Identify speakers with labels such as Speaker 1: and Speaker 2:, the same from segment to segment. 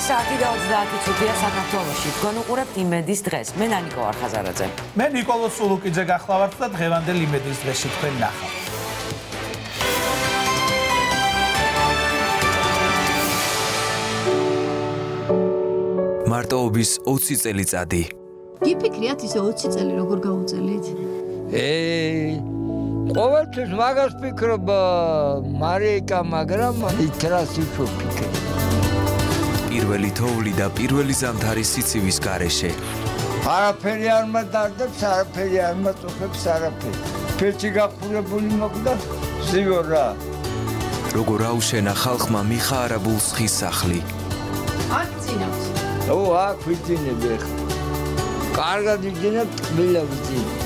Speaker 1: საათი და 30 წუთია საქართველოში. თქვენ უყურებთ იმედის დღეს. მე ნანიკო არხაზარაძე.
Speaker 2: მე ნიკოლოზ სულუკიძე გახლავართ და დღევანდელ იმედის დღეში თქვენ ნახავთ.
Speaker 3: მარტოობის 20 წელიწადი.
Speaker 4: გიფიქრიათ ისე 20 წელი როგორ გაუწელით?
Speaker 5: ყოველთვის მაგას ფიქრობ მარიკა, მაგრამ იტრას ვიფიქრე.
Speaker 3: პირველი თოვლი და პირველი ზამთარი სიცივის გარეშე.
Speaker 5: არაფერი არ მადარდებს, არაფერი არ მაწუხებს, არაფერი. ფერჩი გახურებული მოკვდა, ზიო რა.
Speaker 3: როგორ აუშენა ხალხმა მიხარებულ ხის სახლი.
Speaker 4: აქ წინავს.
Speaker 5: აქ ვიძინები ახლა. კარგად ვიძინებ, თბილა ვიძინებ.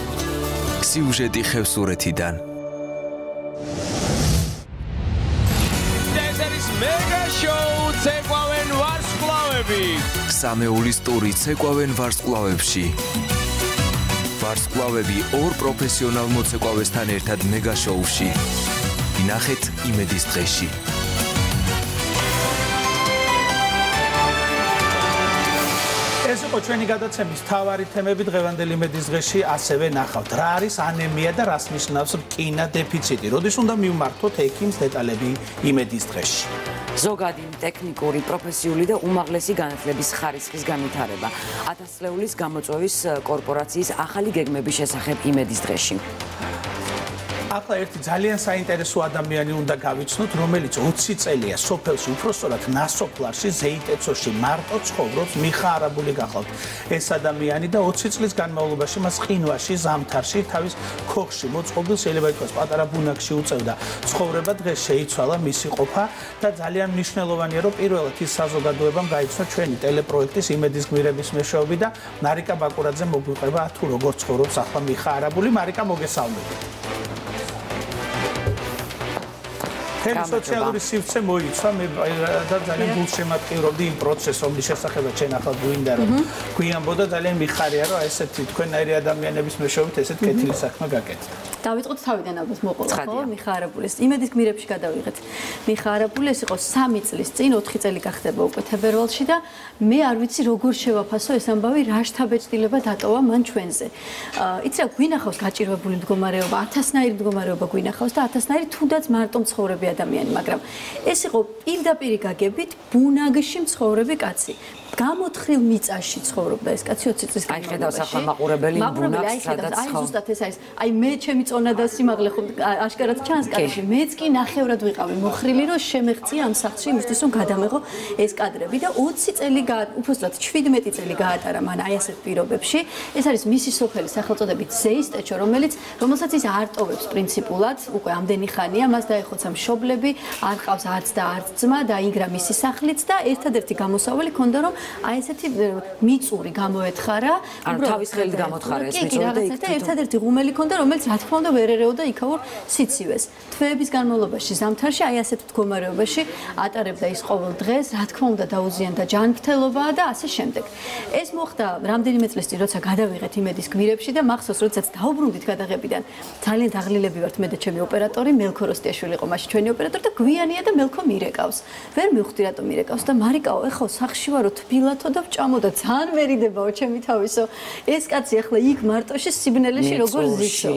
Speaker 3: სიუჟეტი ხევსურეთიდან.
Speaker 6: ეს მეგა შოუ ცეკვავენ ვარსკვლავები.
Speaker 3: სამეულის ტური ცეკვავენ ვარსკვლავებში. ვარსკვლავები ორ პროფესიონალ მოცეკვავესთან ერთად მეგა შოუში. ნახეთ იმედის დღეში.
Speaker 2: ეს იყო ჩვენი გადაცემის მთავარი თემები დღევანდელ იმედის დღეში, ასევე ნახავთ რა არის ანემია და რას ნიშნავს რკინა დეფიციტი. როდის უნდა მივმართოთ ექიმს, დეტალები იმედის დღეში.
Speaker 1: ზოგადი ტექნიკური, პროფესიული და უმაღლესი განათლების ხარისხის განვითარება. 1000 წლეულის გამოწვევის კორპორაციის ახალი გეგმების შესახებ იმედის დღეში.
Speaker 2: ახლა ერთი ძალიან საინტერესო ადამიანი უნდა გავიცნოთ, რომელიც 20 წელია სოფელში, უпроსტად ნასოფლარში, ზეიტეცოში მარტო ცხოვრობს, მიხარებული გახლავთ. ეს ადამიანი და 20 წლის განმავლობაში მას ყინვაში, ზამთარში, თავის ქოხში მოწყობილ, შეიძლება ითქვას, პატარა ბუნაგში უწევდა ცხოვრება. დღეს შეიცვალა მისი ყოფა და ძალიან მნიშვნელოვანია, რომ პირველად ის საზოგადოებამ გაიცნო ჩვენი ტელეპროექტის იმედის გმირების მეშვეობით და მარიკა ბაკურაძე მოგვიყვება თუ როგორ ცხოვრობს ახლა მიხარებული. მარიკა, მოგესალმებით. თემი სოციალური სივრცე მოიცვა, მე და ძალიან გულშემატკივრობდი იმ პროცესს, რომლის შესახებაც შენ ახლა გვინდა რომ გვიამბო და ძალიან მიხარია, რომ ესეთი თქვენაირი ადამიანების მეშვეობით ესეთ კეთილი საქმე გაკეთდა.
Speaker 4: დავიწყოთ თავიდან ალბათ მოყოლა, ხო? მიხარებულის. იმედის გმირებში გადავიღეთ. მიხარებული ეს იყო 3 წლის წინ, 4 წელი გახდება უკვე თებერვალში და მე არ ვიცი როგორ შევაფასო ეს ამბავი, რა შთაბეჭდილება დატოვა მან ჩვენზე. იცი რა, გვინახავს გაჭირვებული მდგომარეობა, 1000-ნაირი მდგომარეობა გვინახავს და 1000-ნაირი თუნდაც მარტო მცხოვრები ადამიანი, მაგრამ ეს იყო პირდაპირი გაგებით ბუნაგში მცხოვრები კაცი. გამოთხრილ მიწაში ცხოვრობდა ეს კაცი 20 წლის
Speaker 1: განმავლობაში. აი ხედავს ახლა მაყურებელი ბუნაგს, სადაც
Speaker 4: აი ზუსტად ეს არის. აი მე ჩემი წონა და სიმაღლე ხო აშკარად ჩანს კადრში. მეც კი ნახევრად ვიყავი მოხრილი, რომ შემეღწია ამ სახლში იმისთვის რომ გადამეღო ეს კადრები და 20 წელი უბრალოდ 17 წელი გაატარა მან აი ასეთ პირობებში. ეს არის მისი სოფელი სახელწოდებით ზეისტეჩო, რომელსაც ის არტოვებს პრინციპულად, უკვე ამდენი ხანია, მას დაეხოცა მშობლები, არ ყავს არც და არც ძმა, დაინგრა მისი სახლიც და ერთადერთი გამოსავალი ჰქონდა რომ აი ესეთი მიწური გამოეთხარა,
Speaker 1: ანუ თავის ხელით გამოთხარა ეს მიწური
Speaker 4: და ერთადერთი ღუმელი ჰქონდა, რომელიც რა თქმა უნდა ვერ ერეოდა იქაურ სიცივეს. თვეების განმავლობაში ზამთარში აი ასეთ მდგომარეობაში ატარებდა ის ყოველ დღეს, რა თქმა უნდა დაუზიანდა ჯანმრთელობა და ასე შემდეგ. ეს მოხდა რამდენიმე წლის წინ, როცა გადავიღეთ იმედის გმირებში და მახსოვს, როდესაც დაუბრუნდით გადაღებიდან. ძალიან დაღლილები ვართ მე და ჩემი ოპერატორი, მელქო როსტიაშვილი იყო მაშინ ჩვენი ოპერატორი და გვიანია და მელქო მირეკავს. ვერ მივხვდი რატომ მირეკავს და მარიკაო, ეხლა სახში ვარო თბილათო და ვჭამო და ძალიან მერიდებაო ჩემი თავისო. ეს კაცი ახლა იქ მარტოში სიბნელეში როგორ ზისო.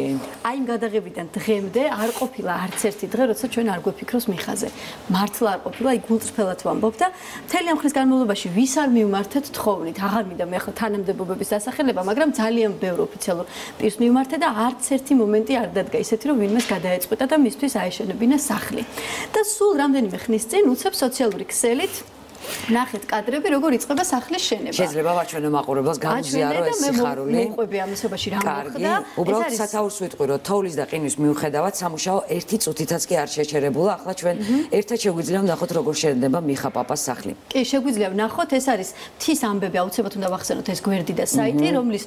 Speaker 4: აი იმ გადაღებიდან დღემდე არ ყოფილა არც ერთი დღე, როცა ჩვენ არ გვეფიქროს მიხაზე. მართლა არ ყოფილა, აი გულწრფელად ვამბობ და მთელი ამ ხნის განმავლობაში ვის არ მივმართეთ თხოვნით. აღარ მინდა მე ახლა თანამდებობების დასახელება, მაგრამ ძალიან ბევრ ოფიციალურ პირს მივმართე და არც ერთი მომენტი არ დადგა ისეთი, რომ ვინმეს გადაეწყვეტა და მისთვის აეშენებინა სახლი. და სულ რამდენიმე ხნის წინ უცებ სოციალური ქსელით ნახეთ კადრები, როგორ იწყება სახლის შენება.
Speaker 1: შეიძლება ვაჩვენო მაყურებელს გამზიარო ეს სიხარული.
Speaker 4: მოყვები ამისობაში რა მოხდა.
Speaker 1: უბრალოდ სათაურს ვიტყვი, რომ თოვლის და ყინვის მიუხედავად სამუშაო ერთი წუთითაც კი არ შეჩერებულა. ახლა ჩვენ ერთად შეგვიძლია ვნახოთ როგორ შედება მიხა პაპას სახლი.
Speaker 4: კი, შეგვიძლია ვნახოთ, ეს არის მთის ამბები, აუცილებლად უნდა ვახსენოთ ეს გვერდი და საიტი, რომლის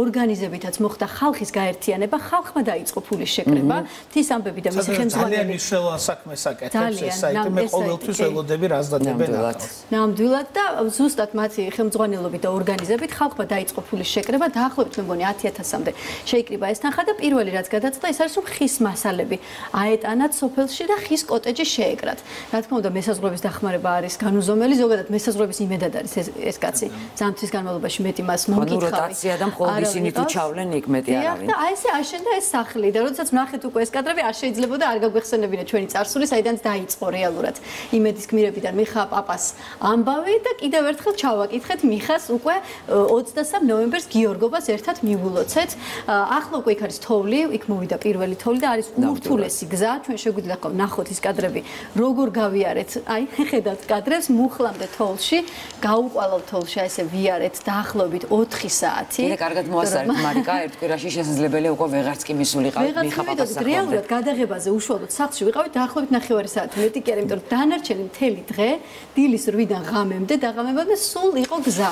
Speaker 4: ორგანიზებითაც მოხდა ხალხის გაერთიანება, ხალხმა დაიწყო ფულის შეკრება. მთის ამბები და მისი ხელმძღვანელი
Speaker 2: ძალიან მნიშვნელოვან საქმეს აკეთებს ეს საიტი. მე ყოველთვის ველოდები რას დადებენ ახლა.
Speaker 4: ნამდვილად და ზუსტად მათი ხელმძღვანელობით და ორგანიზებით ხალხმა დაიწყო ფულის შეკრება, დაახლოებით მე მგონი 10.000-მდე შეიკრიბა ეს თანხა და პირველი რაც გადაწყდა ის არის რომ ხის მასალები აეტანათ სოფელში და ხის კოტეჯი შეეკრათ. Რა თქმა უნდა, მესაზღვრების დახმარება არის განუზომელი, ზოგადად მესაზღვრების იმედად არის ეს კაცი. ზამთრის განმავლობაში მეტი მას მომკითხავი.
Speaker 1: როტაცია და მხოლოდ ისინი თუ ჩავლენ იქ მეტი არავინ.
Speaker 4: და აი ესე აშენდა ეს სახლი და როდესაც ვნახეთ უკვე ეს კადრები არ შეიძლებოდა არ გაგვეხსენებინა ჩვენი წარსული, საიდანაც დაიწყო რეალურად. იმედის გმირებიდან მიხა პაპას ამბავი და კიდევ ერთხელ ჩავაკითხეთ მიხას უკვე 23 ნოემბერს გიორგობას ერთად მივულოცეთ. ახლა უკვე იქ არის თოვლი, იქ მოვიდა პირველი თოვლი და არის ურთულესი გზა. ჩვენ შეგვიძლია ნახოთ ის კადრები, როგორ გავიარეთ. აი, ხედავთ კადრებს, მუხლამდე თოვლში, გაუყვალავ თოვლში, აი ესე ვიარეთ დაახლოებით 4 საათი.
Speaker 1: მე კარგად მოასწარეთ მარიკა, ერთ კვირაში შესაძლებელია უკვე ვეღარც კი მისულიყავით მიხა პაპას სახლამდე.
Speaker 4: რეალურად გადაღებაზე უშუალოდ სახლში ვიყავით დაახლოებით 9 საათი. მეტი კი არა, იმიტომ რომ დანარჩენი მთელი დღე, დილის 8-დან ღამემდე დაღამებამდე სულ იყო გზა.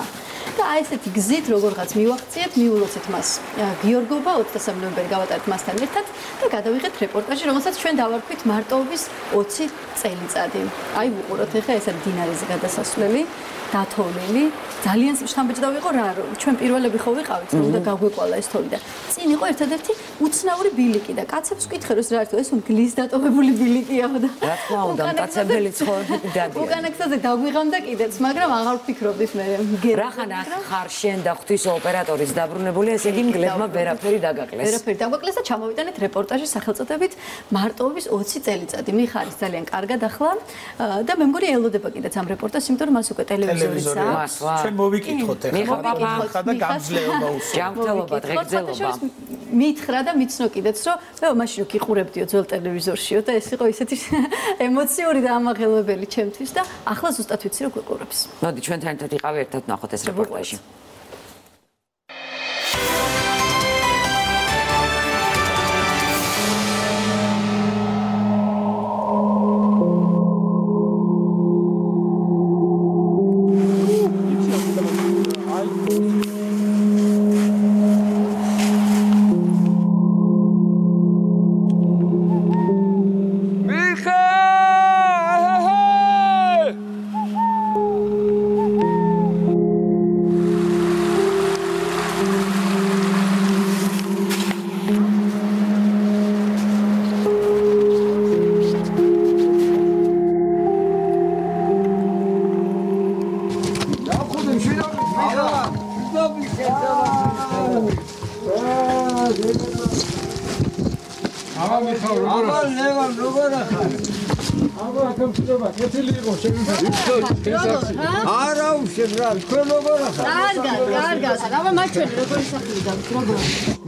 Speaker 4: და აი ესეთი გზით როგორღაც მივახციეთ, მიულოცეთ მას გიორგობა 23 ნოემბერი გავატარეთ მასთან ერთად და გადავიღეთ რეპორტაჟი, რომელსაც ჩვენ დავარქვით მარტოობის 20 წელიწადი. აი ვუყუროთ ახლა ეს არის დინარეზე გადასასვლელი, დათოვლილი. ძალიან შთამბეჭდავი იყო რა, რომ ჩვენ პირველები ხო ვიყავით, რომ უნდა გაგვეყვალა ეს თოვლი და წინ იყო ერთადერთი უცნაური ბილიკი და კაცებს ვკითხე რომ რა არის ეს გლის დატოვებული ბილიკიაო და
Speaker 1: რა თქმა უნდა, მტაცებელი ცხოვრები დადიან.
Speaker 4: უკანა გზაზე დაგვიღამდა კიდეც, მაგრამ აღარ ვფიქრობდით მე
Speaker 1: რახან ხარ შენ და ღვთის ოპერატორის დაბრუნებული, ესე იგი მგლებმა ვერაფერი დაგაკლეს.
Speaker 4: ვერაფერი დაგვაკლეს და ჩამოვიტანეთ რეპორტაჟი სახელწოდებით მარტოობის 20 წელიწადი. მიხა არის ძალიან კარგად ახლა და მე მგონი ელოდება კიდეც ამ რეპორტაჟს, იმიტომ რომ მას უკვე ტელევიზორიც აქვს.
Speaker 2: ჩვენ მოვიკითხოთ ახლა
Speaker 1: მიხა პაპა
Speaker 2: და გამძლეობა უსწავლო.
Speaker 1: ჯანმრთელობა, დღეგრძელობა.
Speaker 4: მითხრა და მიცნო კიდეც, რომ მე მაშინ ვიყურებდიო ძველ ტელევიზორშიო და ეს იყო ისეთი ემოციური და ამაღელვებელი ჩემთვის და ახლა ზუსტად ვიცი რომ გვიყურებს.
Speaker 1: მოდი ჩვენთან ერთად იყავი, ერთად ნახოთ ეს რეპორტაჟი.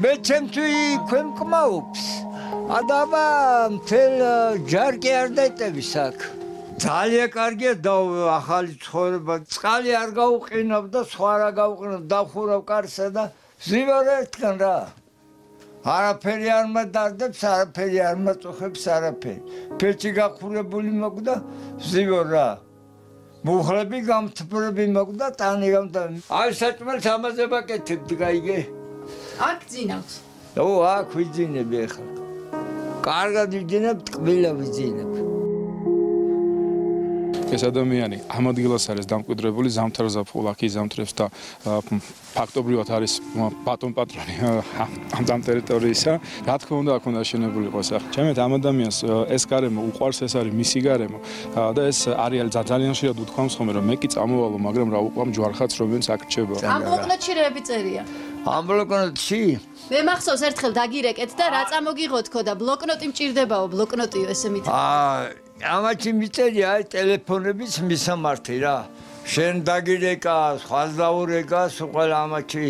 Speaker 5: მე ჩემთვის ქვემკმაობს. ადაბა მთელ ჯარკი არ დაიტევის აქ. ძალიან კარგია და ახალი ცხოვრება. წყალი არ გაუყინავ და სხვა რა გაუყინავ, დავხურავ კარსა და ზივარ ერთგან რა. არაფერი არ მადარდებს, არაფერი არ მაწუხებს, არაფერი. ფერჩი გახურებული მოკვდა, ზივარ რა. მუხლები გამთბურები მოკვდა, ტანი გამთა. აი საჭმელს ამაზე ვაკეთებდი, გაიგე?
Speaker 4: აქ ძინავს.
Speaker 5: აქ ვიძინები ახლა. კარგად ვიძინებ, ტკბილა ვიძინებ.
Speaker 7: ეს ადამიანი ამ ადგილას არის დამკვიდრებული, ზამთარს ზაფხულაკი ზამთრებს და ფაქტობრივად არის ბატონ პატრონი ამ ტერიტორიისა. რა თქმა უნდა, აქ უნდა აშენებული იყოს სახე. ჩემეთ ამ ადამიანს ეს გარემო უყვარს, ეს არის მისი გარემო და ეს არის ძალიან ხშირად უთქვამს ხოლმე რომ მე კი წამოვალო, მაგრამ რა უყვამ ჯვარხაც რომელიც აქ რჩება.
Speaker 4: ამ ბლოკნოტში რეები წერია.
Speaker 5: ამ ბლოკნოტში
Speaker 4: მე მახსოვს ერთხელ დაგირეკეთ და რა წამოგიღოთ და ბლოკნოტი მჭირდებაო, ბლოკნოტიო ესე მითხრა.
Speaker 5: ამაში მიწერია აი ტელეფონების მისამართი რა. შენ დაგირეკა, სხვა დაურეკა, ყველა ამაში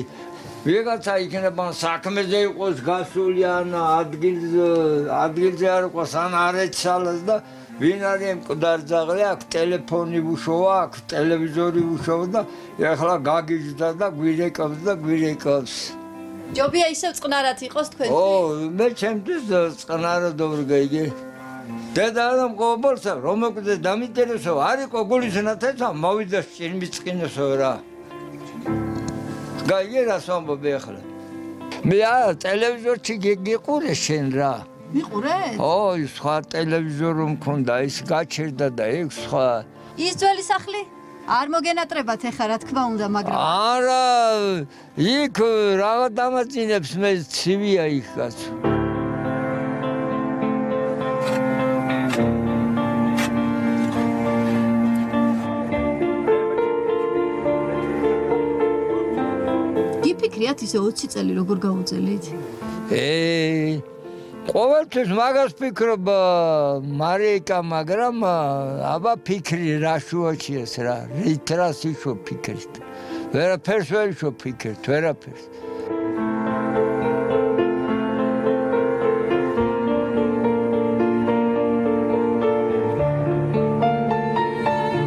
Speaker 5: ვიღაცა იქნება საქმეზე იყოს გასული ან ადგილზე არ იყოს ან არ ეცალას და ვინ არის მკვდარძაღლი, აქ ტელეფონი უშოვა, აქ ტელევიზორი უშოვა და ეხლა გაგიჟდა და გვირეკავს და გვირეკავს.
Speaker 4: ჯობია ისევ წყნარად იყოს თქვენ.
Speaker 5: მე ჩემთვის წყნარად ვარ გაიგე. დედა რომ ყოველსა რომ მოკდე დამინტერესო არისო გულისნათეცა მოვიდა შინმიწყინოსო რა. გაიგე რა სამბობ ახლა. მე ტელევიზორში გიყურე შენ რა.
Speaker 4: მიყურე?
Speaker 5: სხვა ტელევიზორი მქონდა, ის გაჩერდა და ეგ სხვა.
Speaker 4: ის ძველი სახლი? არ მოგენატრებათ ეხლა რა თქმა უნდა, მაგრამ
Speaker 5: არა, იქ რაღა დამაწინებს მე ცივია იქ კაცო.
Speaker 4: გიფიქრიათ ისე 20 წელი როგორ გავუწელით?
Speaker 5: ყოველთვის მაგას ფიქრობ მარიკა, მაგრამ აბა ფიქრი რა შუაშიეს რა, რითრას იშო ფიქრით. ვერაფერს ვერ იშო ფიქრით, ვერაფერს.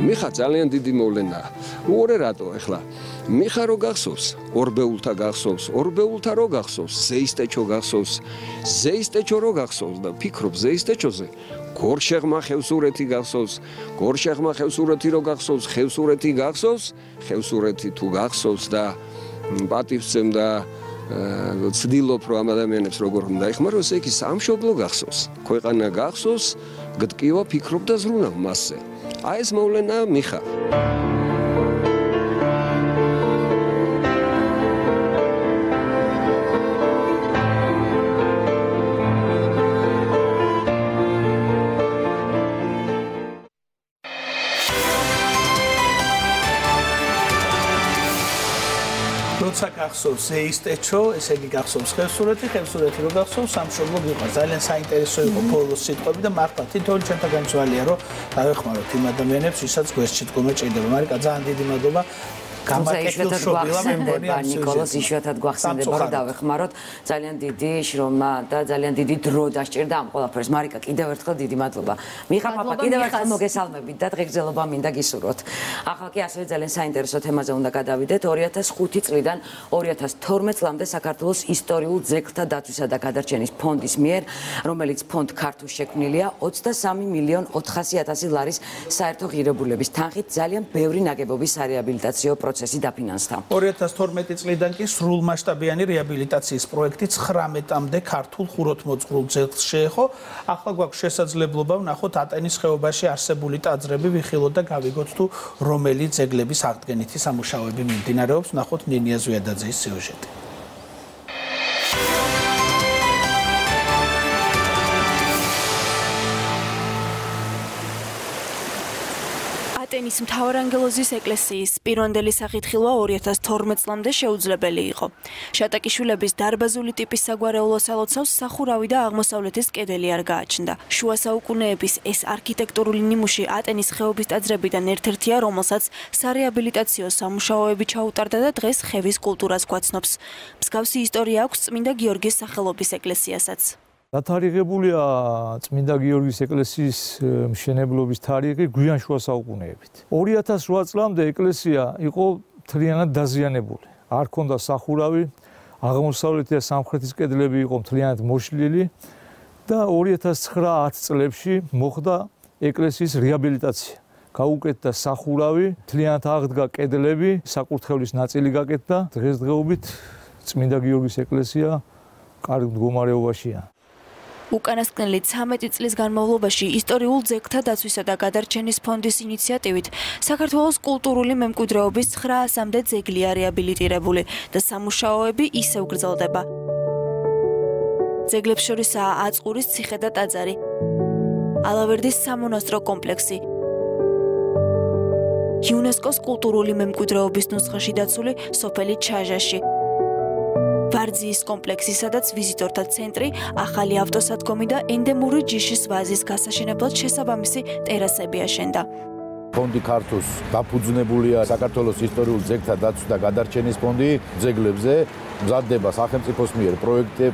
Speaker 8: მიხა ძალიან დიდი მოვლენაა. უყურე რატო ახლა? მიხა რო გახსოვს, ორბეულთა გახსოვს, ორბეულთა რო გახსოვს, ზეისტეჩო გახსოვს, ზეისტეჩო რო გახსოვს და ფიქრობ ზეისტეჩოზე. გორშეღმა ხევსურეთი გახსოვს, გორშეღმა ხევსურეთი რო გახსოვს, ხევსურეთი გახსოვს, ხევსურეთი თუ გახსოვს და პატივცემ და ცდილობ რომ ამ ადამიანებს როგორ უნდა ეხმაროს, ეგ სამშობლო გახსოვს. ქვეყანა გახსოვს, გტკივა ფიქრობ და ზრუნავ მასზე. აი ეს მოვლენაა მიხა.
Speaker 2: როცა გახსოვს ზეისტეჩო, ესე იგი გახსოვს ხევსურეთი, ხევსურეთი რო გახსოვს სამშობლო გიყვა. ძალიან საინტერესო იყო ბოლოს სიტყვები და მართლა თითოეული ჩვენთაგან ძვალია რომ დავეხმაროთ იმ ადამიანებს, ვისაც გვერდში დგომა ჭირდება. მარიკა, ძალიან დიდი მადლობა.
Speaker 1: ნიკოლოს იშვიათად გვახსენდება რომ დავეხმაროთ. ძალიან დიდი შრომა და ძალიან დიდი დრო დასჭირდა ამ ყველაფერს. მარიკა, კიდევ ერთხელ დიდი მადლობა. მიხა პაპა, კიდევ ერთხელ მოგესალმებით და დღეგრძელობა მინდა გისურვოთ. ახლა კი ასევე ძალიან საინტერესო თემაზე უნდა გადავიდეთ. 2005 წლიდან 2012 წლამდე საქართველოს ისტორიულ ძეგლთა დაცვისა და გადარჩენის ფონდის მიერ, რომელიც ფონდ ქართულ შექმნილია, 23.400.000 ლარის საერთო ღირებულების თანხით ძალიან ბევრი ნაგებობის სარეაბილიტაციო პროცესი დაფინანსდა.
Speaker 2: 2012 წლიდან კი სრულმასშტაბიანი რეაბილიტაციის პროექტი 19-მდე ქართულ ხუროთმოძღვრულ ძეგლს შეეხო. ახლა გვაქვს შესაძლებლობა ვნახოთ ატენის ხეობაში არსებული ტაძრები, ვიხილოთ და გავიგოთ თუ რომელი ძეგლების აღდგენითი სამუშაოები მიმდინარეობს. ვნახოთ ნინია ზვიადაძის სიუჟეტი.
Speaker 9: ატენის მთავარანგელოზის ეკლესიის პირვანდელი სახით ხილვა 2012 წლამდე შეუძლებელი იყო. შატაკიშვილების დარბაზული ტიპის საგვარეულო სალოცავს სახურავი და აღმოსავლეთის კედელი არ გააჩნდა. შუა საუკუნეების ეს არქიტექტურული ნიმუში ატენის ხეობის ტაძრებიდან ერთ-ერთია, რომელსაც სარეაბილიტაციო სამუშაოები ჩაუტარდა და დღეს ხევის კულტურას გვაცნობს. მსგავსი ისტორია აქვს წმინდა გიორგის სახელობის ეკლესიასაც.
Speaker 10: დათარიღებულია წმინდა გიორგის ეკლესიის მშენებლობის თარიღი გვიან შუა საუკუნეებით. 2008 წლამდე ეკლესია იყო მთლიანად დაზიანებული. არ ჰქონდა სახურავი, აღმოსავლეთი და სამხრეთის კედლები იყო მთლიანად მოშლილი და 2009-10 წლებში მოხდა ეკლესიის რეაბილიტაცია. გაუკეთდა სახურავი, მთლიანად აღდგა კედლები, საკურთხევლის ნაწილი გაკეთდა. დღესდღეობით წმინდა გიორგის ეკლესია კარგ მდგომარეობაშია.
Speaker 9: უკანასკნელი 13 წლის განმავლობაში ისტორიულ ძეგლთა დაცვისა და გადარჩენის ფონდის ინიციატივით საქართველოს კულტურული მემკვიდრეობის 900-მდე ძეგლია რეაბილიტირებული და სამუშაოები ისევ გრძელდება. ძეგლებს შორისაა აწყურის ციხე და ტაძარი, ალავერდის სამონასტრო კომპლექსი, იუნესკოს კულტურული მემკვიდრეობის ნუსხაში დაცული სოფელი ჩაჟაში, ვარძიის კომპლექსი, სადაც ვიზიტორთა ცენტრი, ახალი ავტოსადგომი და ენდემური ჯიშის ვაზის გასაშენებლად შესაბამისი ტერასები აშენდა.
Speaker 11: ფონდი ქართულს დაფუძნებულია საქართველოს ისტორიულ ძეგლთა დაცვის და გადარჩენის ფონდი ძეგლებზე. მზადდება სახელმწიფოს მიერ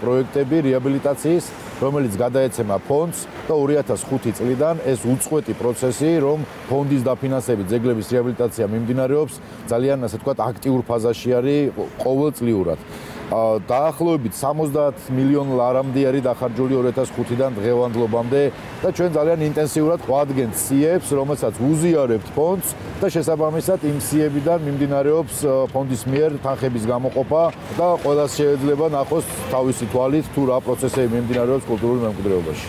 Speaker 11: პროექტები რეაბილიტაციის, რომელიც გადაეცემა ფონდს და 2005 წლიდან ეს უწყვეტი პროცესი, რომ ფონდის დაფინანსებით ძეგლების რეაბილიტაცია მიმდინარეობს, ძალიან ასე ვთქვათ აქტიურ ფაზაში არის ყოველწლიურად. დაახლოებით 70 მილიონ ლარამდე არის დახარჯული 2005-დან დღევანდლობამდე და ჩვენ ძალიან ინტენსიურად ვადგენთ ციებს, რომელსაც უზიარებთ ფონდს და შესაბამისად იმ ციებიდან მიმდინარეობს ფონდის მიერ თანხების გამოყოფა და ყველას შეიძლება ნახოს თავისი თვალით თუ რა პროცესები მიმდინარეობს კულტურულ მემკვიდრეობაში.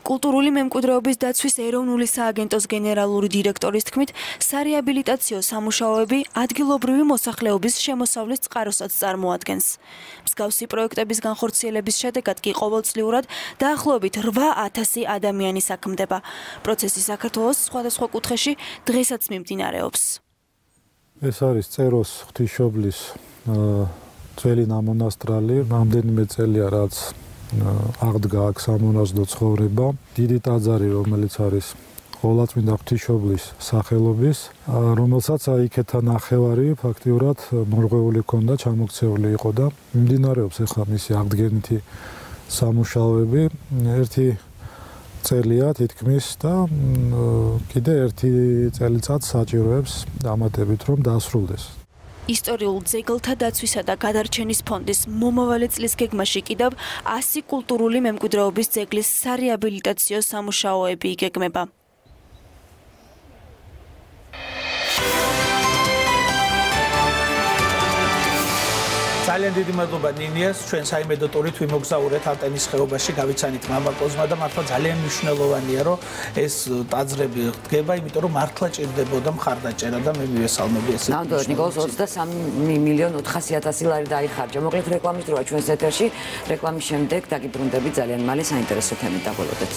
Speaker 9: კულტურული მემკვიდრეობის დაცვის ეროვნული სააგენტოს გენერალური დირექტორის თქმით, სარეაბილიტაციო სამუშაოები ადგილობრივი მოსახლეობის შემოსავლის წყაროსაც წარმოადგენს. მსგავსი პროექტების განხორციელების შედეგად კი ყოველწლიურად დაახლოებით 8000 ადამიანი საქმდება. პროცესი საქართველოს სხვადასხვა კუთხეში დღესაც მიმდინარეობს.
Speaker 10: ეს არის წეროს ღვთისმშობლის ძველი ნამონასტრალი, რამდენიმე წელია რაც აღდგა აქ სამონასტრო ცხოვრება. დიდი ტაძარი, რომელიც არის ყოვლადწმინდა ღვთისმშობლის სახელობის, რომელსაც იქეთა ნახევარი ფაქტიურად მორღვეული ჰქონდა, ჩამოქცეული იყო და მიმდინარეობს ახლა მისი აღდგენითი სამუშაოები. ერთი წელია თითქმის და კიდე ერთი წელიწად საჭიროებს დამატებით რომ დაასრულდეს.
Speaker 9: ისტორიულ ძეგლთა დაცვისა და გადარჩენის ფონდის მომავალი წლის გეგმაში კიდევ 100 კულტურული მემკვიდრეობის ძეგლის სარეაბილიტაციო სამუშაოები იგეგმება.
Speaker 2: ძალიან დიდი მადლობა ნინიას, ჩვენ საიმედო ტურით ვიმოგზაურეთ ალტენის ხეობაში, გავიცანით მამა კოზმა და მართლა ძალიან მნიშვნელოვანია, რომ ეს ტაძრები დგება, იმიტომ რომ მართლა ჭირდებოდა მხარდაჭერა და მე მივესალმები ეს.
Speaker 1: ნამდვილად ნიკოლოზ 23.400.000 ლარი დაიხარჯა. მოკლედ რეკლამის დროა ჩვენს ეთერში. რეკლამის შემდეგ დაგიბრუნდებით ძალიან მალე საინტერესო თემით დაგველოდეთ.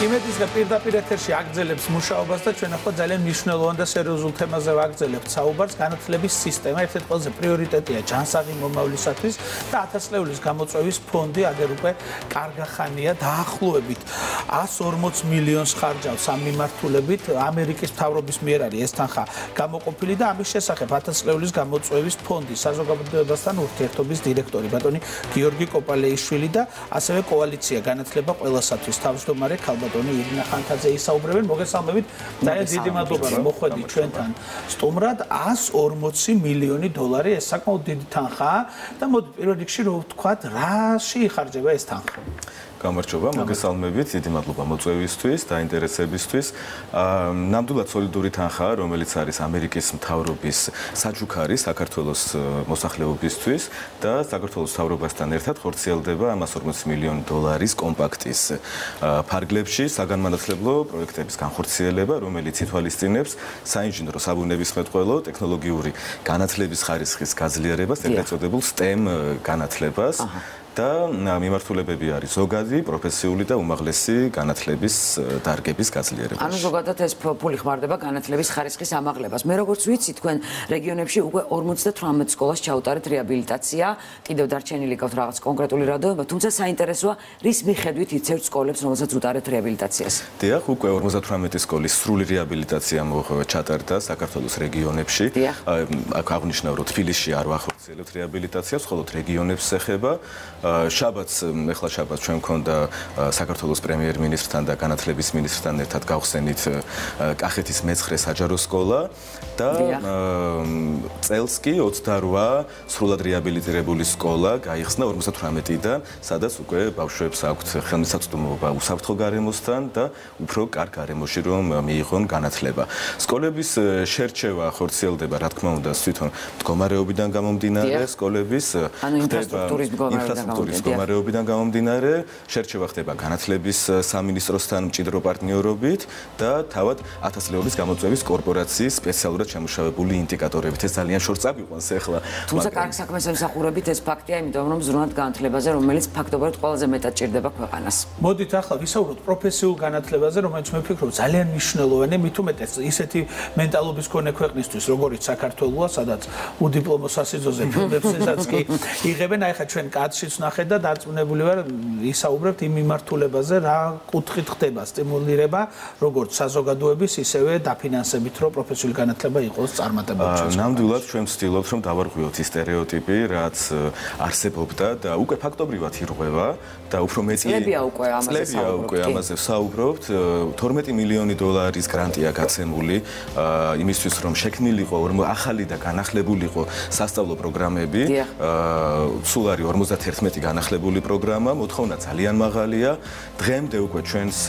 Speaker 2: იმედის და პირდაპირ ეთერში აგრძელებს მუშაობას და ჩვენ ახლა ძალიან მნიშვნელოვან და სერიოზულ თემაზე ვაგრძელებთ საუბარს. განათლების სისტემა ერთ-ერთი ყველაზე პრიორიტეტია ჯანსაღი მომავლისათვის და 1000 ლეულის გამოწვევის ფონდი აგერ უკვე კარგახანია დაახლოებით 140 მილიონს ხარჯავს ამ მიმართულებით. ამერიკის მთავრობის მიერ არის ეს თანხა გამოყოფილი და ამის შესახებ 1000 ლეულის გამოწვევის ფონდის საზოგადოებასთან ურთიერთობის დირექტორი ბატონი გიორგი კოპალეიშვილი და ასევე კოალიცია განათლება ყველასათვის თავმჯდომარე ქალბატონი ირინა ხანთაძე ისაუბრებენ. მოგესალმებით. ძალიან დიდი მადლობა რომ მოხვედით ჩვენთან სტუმრად. 140 მილიონი დოლარი ეს საკმაოდ დიდი თანხაა და მოდი პირველ რიგში რომ ვთქვათ, რაში იხარჯება ეს თანხა.
Speaker 12: გამარჯობა, მოგესალმებით, დიდი მადლობა მოწვევისთვის, დაინტერესებისთვის. ნამდვილად სოლიდური თანხაა, რომელიც არის ამერიკის მთავრობის საჩუქარი საქართველოს მოსახლეობისთვის და საქართველოს მთავრობასთან ერთად ხორციელდება 140 მილიონი დოლარის კომპაქტის ფარგლებში საგანმანათლებლო პროექტების განხორციელება, რომელიც ითვალისწინებს საინჟინრო საბუნებისმეტყველო ტექნოლოგიური განათლების ხარისხის გაძლიერებას, ეგრეთ წოდებულ STEM განათლებას. და მიმართულებები არის ზოგადი, პროფესიული და უმაღლესი განათლების დარგების გაძლიერებაში.
Speaker 1: ანუ ზოგადად ეს ფული ხმარდება განათლების ხარისხის ამაღლებას. მე როგორც ვიცი, თქვენ რეგიონებში უკვე 58 სკოლას ჩაუტარეთ რეაბილიტაცია, კიდევ დარჩენილი გაქვთ რაღაც კონკრეტული რაოდენობა, თუმცა საინტერესოა, რის მიხედვით იცევთ სკოლებს, რომელსაც უტარეთ რეაბილიტაციას.
Speaker 12: დიახ, უკვე 58 სკოლის სრული რეაბილიტაცია ჩატარდა საქართველოს რეგიონებში. აქ აღნიშნავ, რომ თბილისში არ ვახორციელებთ რეაბილიტაციას, ხოლო რეგიონებს ეხება. შაბათს ჩვენ მქონდა საქართველოს პრემიერ-მინისტრთან და განათლების მინისტრთან ერთად გავხსენით კახეთის მე-9 საჯარო სკოლა და წელს კი 28 სრულად რეაბილიტირებული სკოლა გაიხსნა 58-დან, სადაც უკვე ბავშვებს აქვთ ხელმისაწვდომობა უსაფრთხო გარემოსთან და უფრო კარგ გარემოში რომ მიიღონ განათლება. სკოლების შერჩევა ხორციელდება, რა თქმა უნდა, თვითონ მდგომარეობიდან გამომდინარე, სკოლების
Speaker 1: ინფრასტრუქტურის
Speaker 12: მდგომარეობიდან გამომდინარე, შერჩევა ხდება განათლების სამინისტროსთან მჭიდრო პარტნიორობით და თავად 1000 ლეულის გამოწვევის კორპორაციის სპეციალურად შემუშავებული ინდიკატორებით. ეს ძალიან შორს აგვიყვანს ახლა.
Speaker 1: თუმცა კარგ საქმეს ემსახურებით ეს ფაქტია, იმიტომ რომ ზრუნავთ განათლებაზე, რომელიც ფაქტობრივად ყველაზე მეტად ჭირდება ქვეყანას.
Speaker 2: მოდით ახლა ვისაუბროთ პროფესიულ განათლებაზე, რომელიც მე ვფიქრობ ძალიან მნიშვნელოვანია, მით უმეტეს ისეთი მენტალობის მქონე ქვეყნისთვის, როგორიც საქართველოა, სადაც უდიპლომო სასიძოზე ფილმებსაც კი იღებენ. აი ხა ჩვენ კადრშიც ვნახეთ და დარწმუნებული ვარ, ისაუბრებთ იმ მიმართულებაზე, რა კუთხით ხდება სტიმულირება, როგორც საზოგადოების, ისევე დაფინანსებით, რომ პროფესიული განათლება იყოს წარმატებული.
Speaker 12: ნამდვილად ჩვენ ვცდილობთ, რომ დავარღვიოთ ის სტერეოტიპი, რაც არსებობდა და უკვე ფაქტობრივად ირღვევა და უფრო მეწი
Speaker 1: წლებია უკვე
Speaker 12: ამაზე ვსაუბრობთ. 12 მილიონი დოლარის გრანტია გაცემული იმისთვის, რომ შექმნილიყო ახალი და განახლებულიყო სასწავლო პროგრამები. სულ არის 51 მეტი განახლებული პროგრამა, მოთხოვნა ძალიან მაღალია. დღემდე უკვე ჩვენს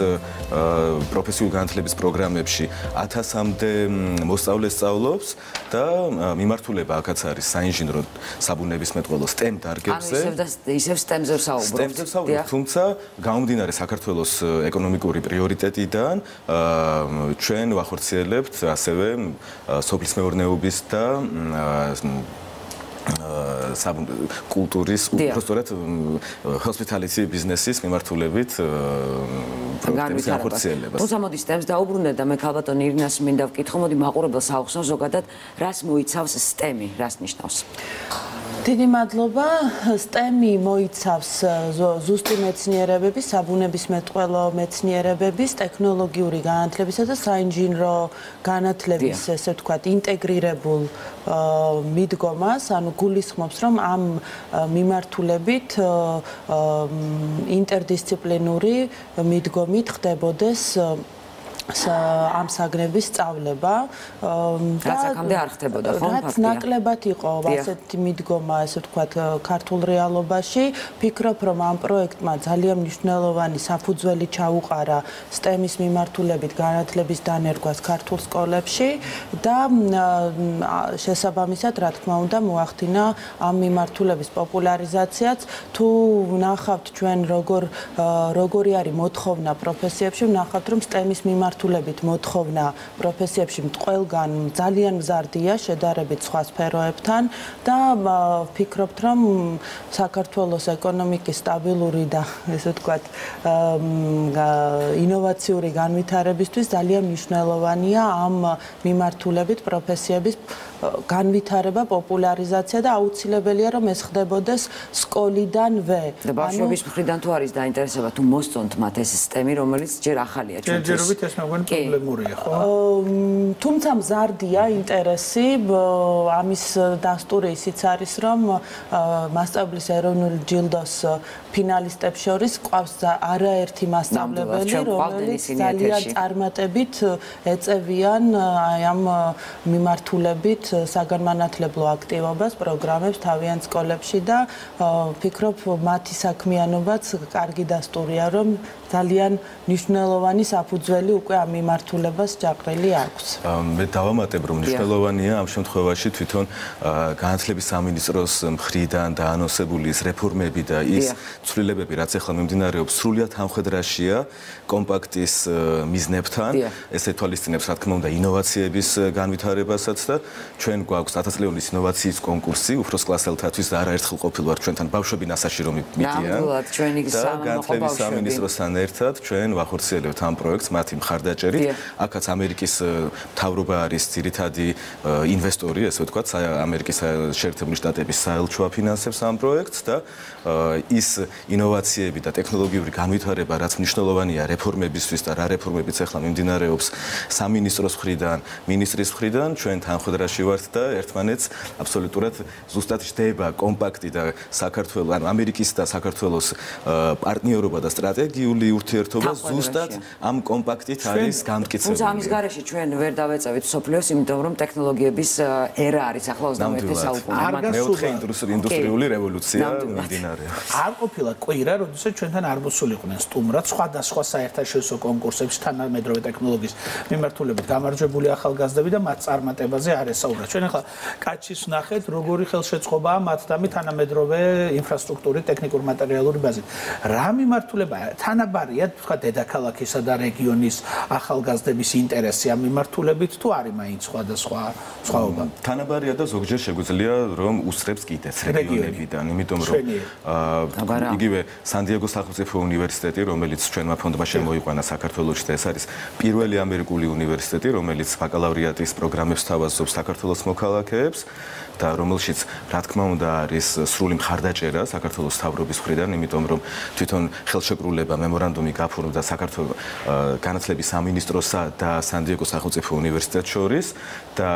Speaker 12: პროფესიული განათლების პროგრამებში 1000-მდე მოსწავლე სწავლობს და მიმართულება აქაც არის საინჟინრო საბუნებისმეტყველო STEM დარგებზე.
Speaker 1: ისევ STEM-ზე ვსაუბრობთ.
Speaker 12: თუმცა გამომდინარე საქართველოს ეკონომიკური პრიორიტეტიდან ჩვენ ვახორციელებთ ასევე სოფლის მეურნეობის და კულტურის უბრალოდ hospitality business-ის მიმართულებით განვითარებას.
Speaker 1: თუმცა მოდი STEM-ს დაუბრუნდეთ და მე ქალბატონ ირინას მინდა ვკითხო, მოდი მაყურებელს აუხსნო ზოგადად რას მოიცავს STEM-ი, რას ნიშნავს?
Speaker 13: დიდი მადლობა. STEM-ი მოიცავს ზუსტი მეცნიერებების, საბუნებისმეტყველო მეცნიერებების, ტექნოლოგიური განათლებისა და საინჟინრო განათლების, ესე ვთქვათ, ინტეგრირებულ მიდგომას, ანუ გულისხმობს, რომ ამ მიმართულებით ინტერდისციპლინური მიდგომით ხდებოდეს ამ საგნების სწავლება
Speaker 1: რაც აქამდე არ ხდებოდა, ხო?
Speaker 13: რაც ნაკლებად იყო ასეთი მიდგომა, ესე ვთქვათ, ქართულ რეალობაში. ვფიქრობ, რომ ამ პროექტმა ძალიან მნიშვნელოვანი საფუძველი ჩაუყარა STEM-ის მიმართულებით განათლების დანერგვას ქართულ სკოლებში და შესაბამისად, რა თქმა უნდა, მოახდინა ამ მიმართულების პოპულარიზაციაც. თუ ვნახავთ ჩვენ როგორი არის მოთხოვნა პროფესიებში, ვნახავთ, რომ STEM-ის მიმართულებით მოთხოვნა პროფესიებში ყველგან ძალიან მზარდია შედარებით სხვა სფეროებთან და ვფიქრობთ, რომ საქართველოს ეკონომიკის სტაბილური და ესე ვთქვათ ინოვაციური განვითარებისთვის ძალიან მნიშვნელოვანია ამ მიმართულებით პროფესიების განვითარება, პოპულარიზაცია და აუცილებელია, რომ ეს ხდებოდეს სკოლიდანვე.
Speaker 1: და ბავშვების მხრიდან თუ არის დაინტერესება, თუ მოსწონთ მათ ეს STEM-ი, რომელიც ჯერ ახალია ჩვენთვის.
Speaker 2: ჯერჯერობით ეს მეგონი პრობლემურია, ხო?
Speaker 13: თუმცა მზარდია ინტერესი, ამის დასტური ისიც არის, რომ მასწავლებლის ეროვნული ჯილდოს ფინალისტებს შორის ყავს არაერთი მასწავლებელი, რომელიც ძალიან წარმატებით ეწევიან ამ მიმართულებით საგანმანათლებლო აქტივობას, პროგრამებს თავიანთ სკოლებში და ვფიქრობ, მათი საქმიანობაც კარგი დასტურია, რომ ძალიან მნიშვნელოვანი საფუძველი უკვე ამ მიმართულებას ჯაყრილი აქვს.
Speaker 12: მე დავამატებ, რომ მნიშვნელოვანია ამ შემთხვევაში თვითონ განათლების სამინისტროს მხრიდან დაანონსებული ის რეფორმები და ის ცვლილებები, რაც ახლა მიმდინარეობს, სრულიად ამხედრაშია კომპაქტის მიზნებთან. ეს ეთვალისწინებს, რა თქმა უნდა, ინოვაციების განვითარებასაც და ჩვენ გვაქვს 1000-წლეულის ინოვაციის კონკურსი, უფროს კლასელთათვის და არაერთხელ ყოფილ ვარ ჩვენთან ბავშვები ნასაში რომ მიდიან. და განათლების სამინისტროსთან ერთად ჩვენ ვახორციელებთ ამ პროექტს მათი მხარდაჭერით. აქაც ამერიკის მთავრობა არის ძირითადი ინვესტორი, ესე ვთქვათ, ამერიკის შეერთებული შტატების საელჩო აფინანსებს ამ პროექტს და ის ინოვაციები და ტექნოლოგიური განვითარება, რაც მნიშვნელოვანია რეფორმებისთვის და რა რეფორმებიც ახლა მიმდინარეობს სამინისტროს მხრიდან, მინისტრის მხრიდან, ჩვენ თანხმდრაში ვართ და ერთმანეთს აბსოლუტურად ზუსტად ჯდება კომპაქტი და საქართველოს, ანუ ამერიკის და საქართველოს პარტნიორობა და სტრატეგიული ურთიერთობა ზუსტად ამ კომპაქტით არის გამტკიცებული.
Speaker 1: თუმცა ამის გარეშე ჩვენ ვერ დავეწევით სოფლიოს, იმიტომ რომ ტექნოლოგიების ერა არის ახლა 21 საუკუნე.
Speaker 12: მეოთხე ინდუსტრიული რევოლუცია მიმდინარეობს.
Speaker 2: არ ყოფილა კვირა, როდესაც ჩვენთან არ მოსულიყვნენ სტუმრად სხვადასხვა საერთაშორისო კონკურსებში თანამედროვე ტექნოლოგიის მიმართულებით გამარჯვებული ახალგაზრდები და მათ წარმატებაზე არ ესაუბრა. ჩვენ ახლა კაჩის ვნახეთ, როგორი ხელშეწყობაა მათდამი თანამედროვე ინფრასტრუქტურის ტექნიკურ-მატერიალური ბაზით. რა მიმართულებაა? თანაბარია, თქვა დედაქალაქისა და რეგიონის ახალგაზრდების ინტერესი ამ მიმართულებით თუ არის მაინც სხვადასხვა სხვაობა?
Speaker 12: თანაბარია და ზოგჯერ შეგვიძლია რომ უსწრებს კიდეც რეგიონებიდან, იმიტომ რომ იგივე სან-დიეგოს სახელმწიფო უნივერსიტეტი, რომელიც ჩვენმა ფონდმა შემოიყვანა საქართველოში და ეს არის პირველი ამერიკული უნივერსიტეტი, რომელიც ბაკალავრიატის პროგრამებს თავაზობს საქართველოს მოქალაქეებს და რომელშიც რა თქმა უნდა არის სრული მხარდაჭერა საქართველოს მთავრობის მხრიდან, იმიტომ რომ თვითონ ხელშეკრულება მემორანდუმი გაფორმდა საქართველოს განათლების სამინისტროსა და სან-დიეგოს სახელმწიფო უნივერსიტეტს შორის და